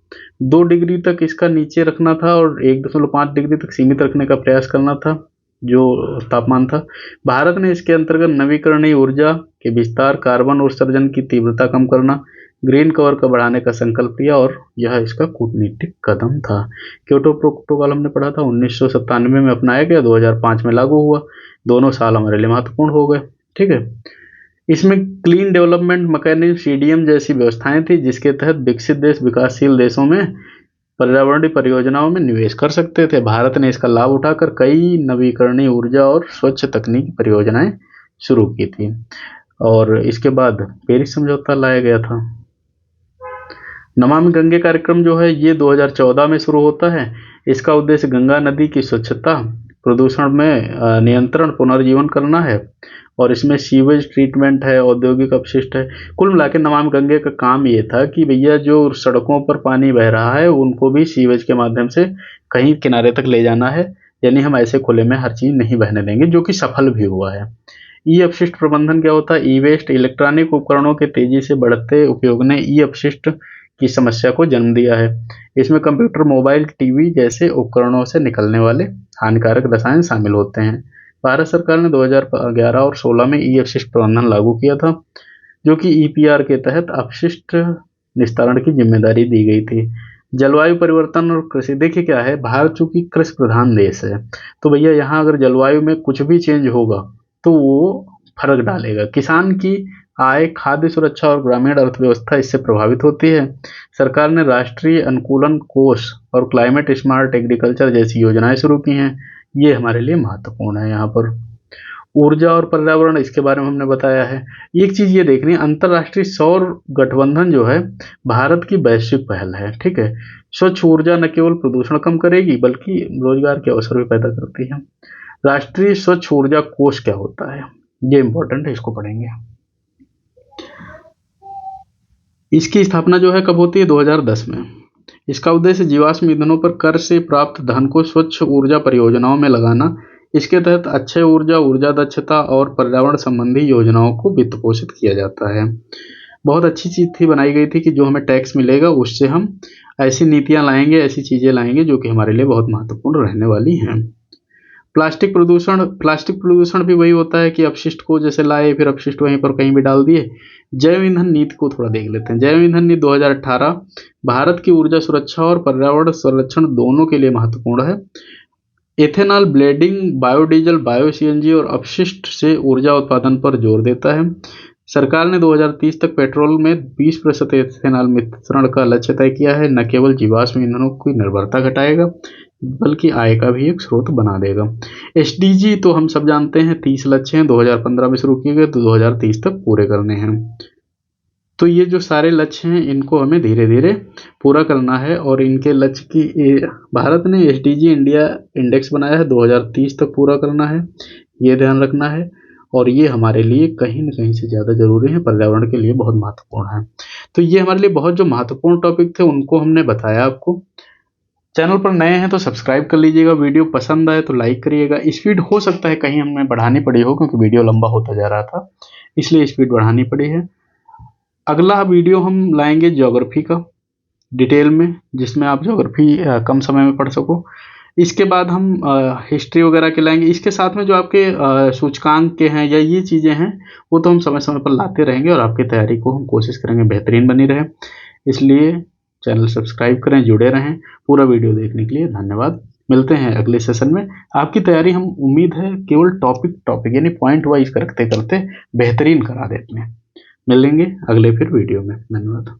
2 डिग्री तक इसका नीचे रखना था और 1.5 डिग्री तक सीमित रखने का प्रयास करना था जो तापमान था। भारत ने इसके अंतर्गत नवीकरणीय ऊर्जा के विस्तार, कार्बन उत्सर्जन की तीव्रता कम करना, ग्रीन कवर का बढ़ाने का संकल्प लिया और यह इसका कूटनीतिक कदम था। क्योटो प्रोटोकॉल हमने पढ़ा था 1997 में अपनाया गया, 2005 में लागू हुआ। दोनों साल हमारे लिए महत्वपूर्ण हो गए। ठीक है। इसमें क्लीन डेवलपमेंट मैकेनिज्म CDM जैसी व्यवस्थाएं थी जिसके तहत विकसित देश विकासशील देशों में पर्यावरणीय परियोजनाओं में निवेश कर सकते थे। भारत ने इसका लाभ उठाकर कई नवीकरणीय ऊर्जा और स्वच्छ तकनीकी परियोजनाएं शुरू की थी और इसके बाद पेरिस समझौता लाया गया था। नमामि गंगे कार्यक्रम जो है ये 2014 में शुरू होता है। इसका उद्देश्य गंगा नदी की स्वच्छता, प्रदूषण में नियंत्रण, पुनर्जीवन करना है और इसमें सीवेज ट्रीटमेंट है, औद्योगिक अपशिष्ट है। कुल मिला के नमामि गंगे का काम ये था कि भैया जो सड़कों पर पानी बह रहा है उनको भी सीवेज के माध्यम से कहीं किनारे तक ले जाना है, यानी हम ऐसे खुले में हर चीज नहीं बहने देंगे, जो कि सफल भी हुआ है। ई अपशिष्ट प्रबंधन क्या होता है? ई वेस्ट इलेक्ट्रॉनिक उपकरणों के तेजी से बढ़ते उपयोग ने ई अपशिष्ट की समस्या को जन्म दिया है। इसमें कंप्यूटर, मोबाइल, टीवी जैसे उपकरणों से निकलने वाले हानिकारक रसायन शामिल होते हैं। भारत सरकार ने 2011 और 16 में ई अपशिष्ट प्रबंधन लागू किया था, जो कि ईपीआर के तहत अपशिष्ट निस्तारण की जिम्मेदारी दी गई थी। जलवायु परिवर्तन और कृषि, देखिए क्या है, भारत चूंकि कृषि प्रधान देश है, तो भैया यहाँ अगर जलवायु में कुछ भी चेंज होगा तो वो फर्क डालेगा। किसान की आय, खाद्य सुरक्षा और ग्रामीण अर्थव्यवस्था इससे प्रभावित होती है। सरकार ने राष्ट्रीय अनुकूलन कोष और क्लाइमेट स्मार्ट एग्रीकल्चर जैसी योजनाएं शुरू की हैं। ये हमारे लिए महत्वपूर्ण है। यहाँ पर ऊर्जा और पर्यावरण, इसके बारे में हमने बताया है। एक चीज ये देखनी है, अंतर्राष्ट्रीय सौर गठबंधन जो है भारत की वैश्विक पहल है, ठीक है। स्वच्छ ऊर्जा न केवल प्रदूषण कम करेगी बल्कि रोजगार के अवसर भी पैदा करती है। राष्ट्रीय स्वच्छ ऊर्जा कोष क्या होता है, ये इंपॉर्टेंट है, इसको पढ़ेंगे। इसकी स्थापना जो है कब होती है? 2010 में। इसका उद्देश्य जीवाश्म ईंधनों पर कर से प्राप्त धन को स्वच्छ ऊर्जा परियोजनाओं में लगाना। इसके तहत अक्षय ऊर्जा, ऊर्जा दक्षता और पर्यावरण संबंधी योजनाओं को वित्त पोषित किया जाता है। बहुत अच्छी चीज थी, बनाई गई थी कि जो हमें टैक्स मिलेगा उससे हम ऐसी नीतियां लाएंगे, ऐसी चीजें लाएंगे जो कि हमारे लिए बहुत महत्वपूर्ण रहने वाली हैं। प्लास्टिक प्रदूषण भी वही होता है कि अपशिष्ट को जैसे लाए, फिर अपशिष्ट वहीं पर कहीं भी डाल दिए। जैव ईंधन नीति को थोड़ा देख लेते हैं। जैव ईंधन नीति 2018 भारत की ऊर्जा सुरक्षा और पर्यावरण संरक्षण दोनों के लिए महत्वपूर्ण है। Ethanol blending, biodiesel, bio CNG और अपशिष्ट से ऊर्जा उत्पादन पर जोर देता है। सरकार ने 2030 तक पेट्रोल में 20% एथेनॉल मिश्रण का लक्ष्य तय किया है। न केवल जीवाश्म ईंधनों की निर्भरता घटाएगा बल्कि आय का भी एक स्रोत बना देगा। एसडीजी तो हम सब जानते हैं, 30 लक्ष्य हैं, 2015 में शुरू किए गए, तो 2030 तक पूरे करने हैं। तो ये जो सारे लक्ष्य हैं इनको हमें धीरे धीरे पूरा करना है और इनके लक्ष्य की भारत ने एसडीजी इंडिया इंडेक्स बनाया है, 2030 तक पूरा करना है, ये ध्यान रखना है। और ये हमारे लिए कहीं न कहीं से ज़्यादा ज़रूरी है, पर्यावरण के लिए बहुत महत्वपूर्ण है। तो ये हमारे लिए बहुत जो महत्वपूर्ण टॉपिक थे उनको हमने बताया आपको। चैनल पर नए हैं तो सब्सक्राइब कर लीजिएगा, वीडियो पसंद आए तो लाइक करिएगा। स्पीड हो सकता है कहीं हमें बढ़ानी पड़ी हो क्योंकि वीडियो लंबा होता जा रहा था, इसलिए स्पीड बढ़ानी पड़ी है। अगला वीडियो हम लाएंगे ज्योग्राफी का डिटेल में, जिसमें आप ज्योग्राफी कम समय में पढ़ सको। इसके बाद हम हिस्ट्री वगैरह के लाएंगे। इसके साथ में जो आपके सूचकांक के हैं या ये चीज़ें हैं वो तो हम समय समय पर लाते रहेंगे और आपकी तैयारी को हम कोशिश करेंगे बेहतरीन बनी रहे। इसलिए चैनल सब्सक्राइब करें, जुड़े रहें। पूरा वीडियो देखने के लिए धन्यवाद। मिलते हैं अगले सेशन में। आपकी तैयारी हम उम्मीद है केवल टॉपिक यानी पॉइंट वाइज करते करते बेहतरीन करा देते हैं। मिलेंगे अगले फिर वीडियो में। धन्यवाद।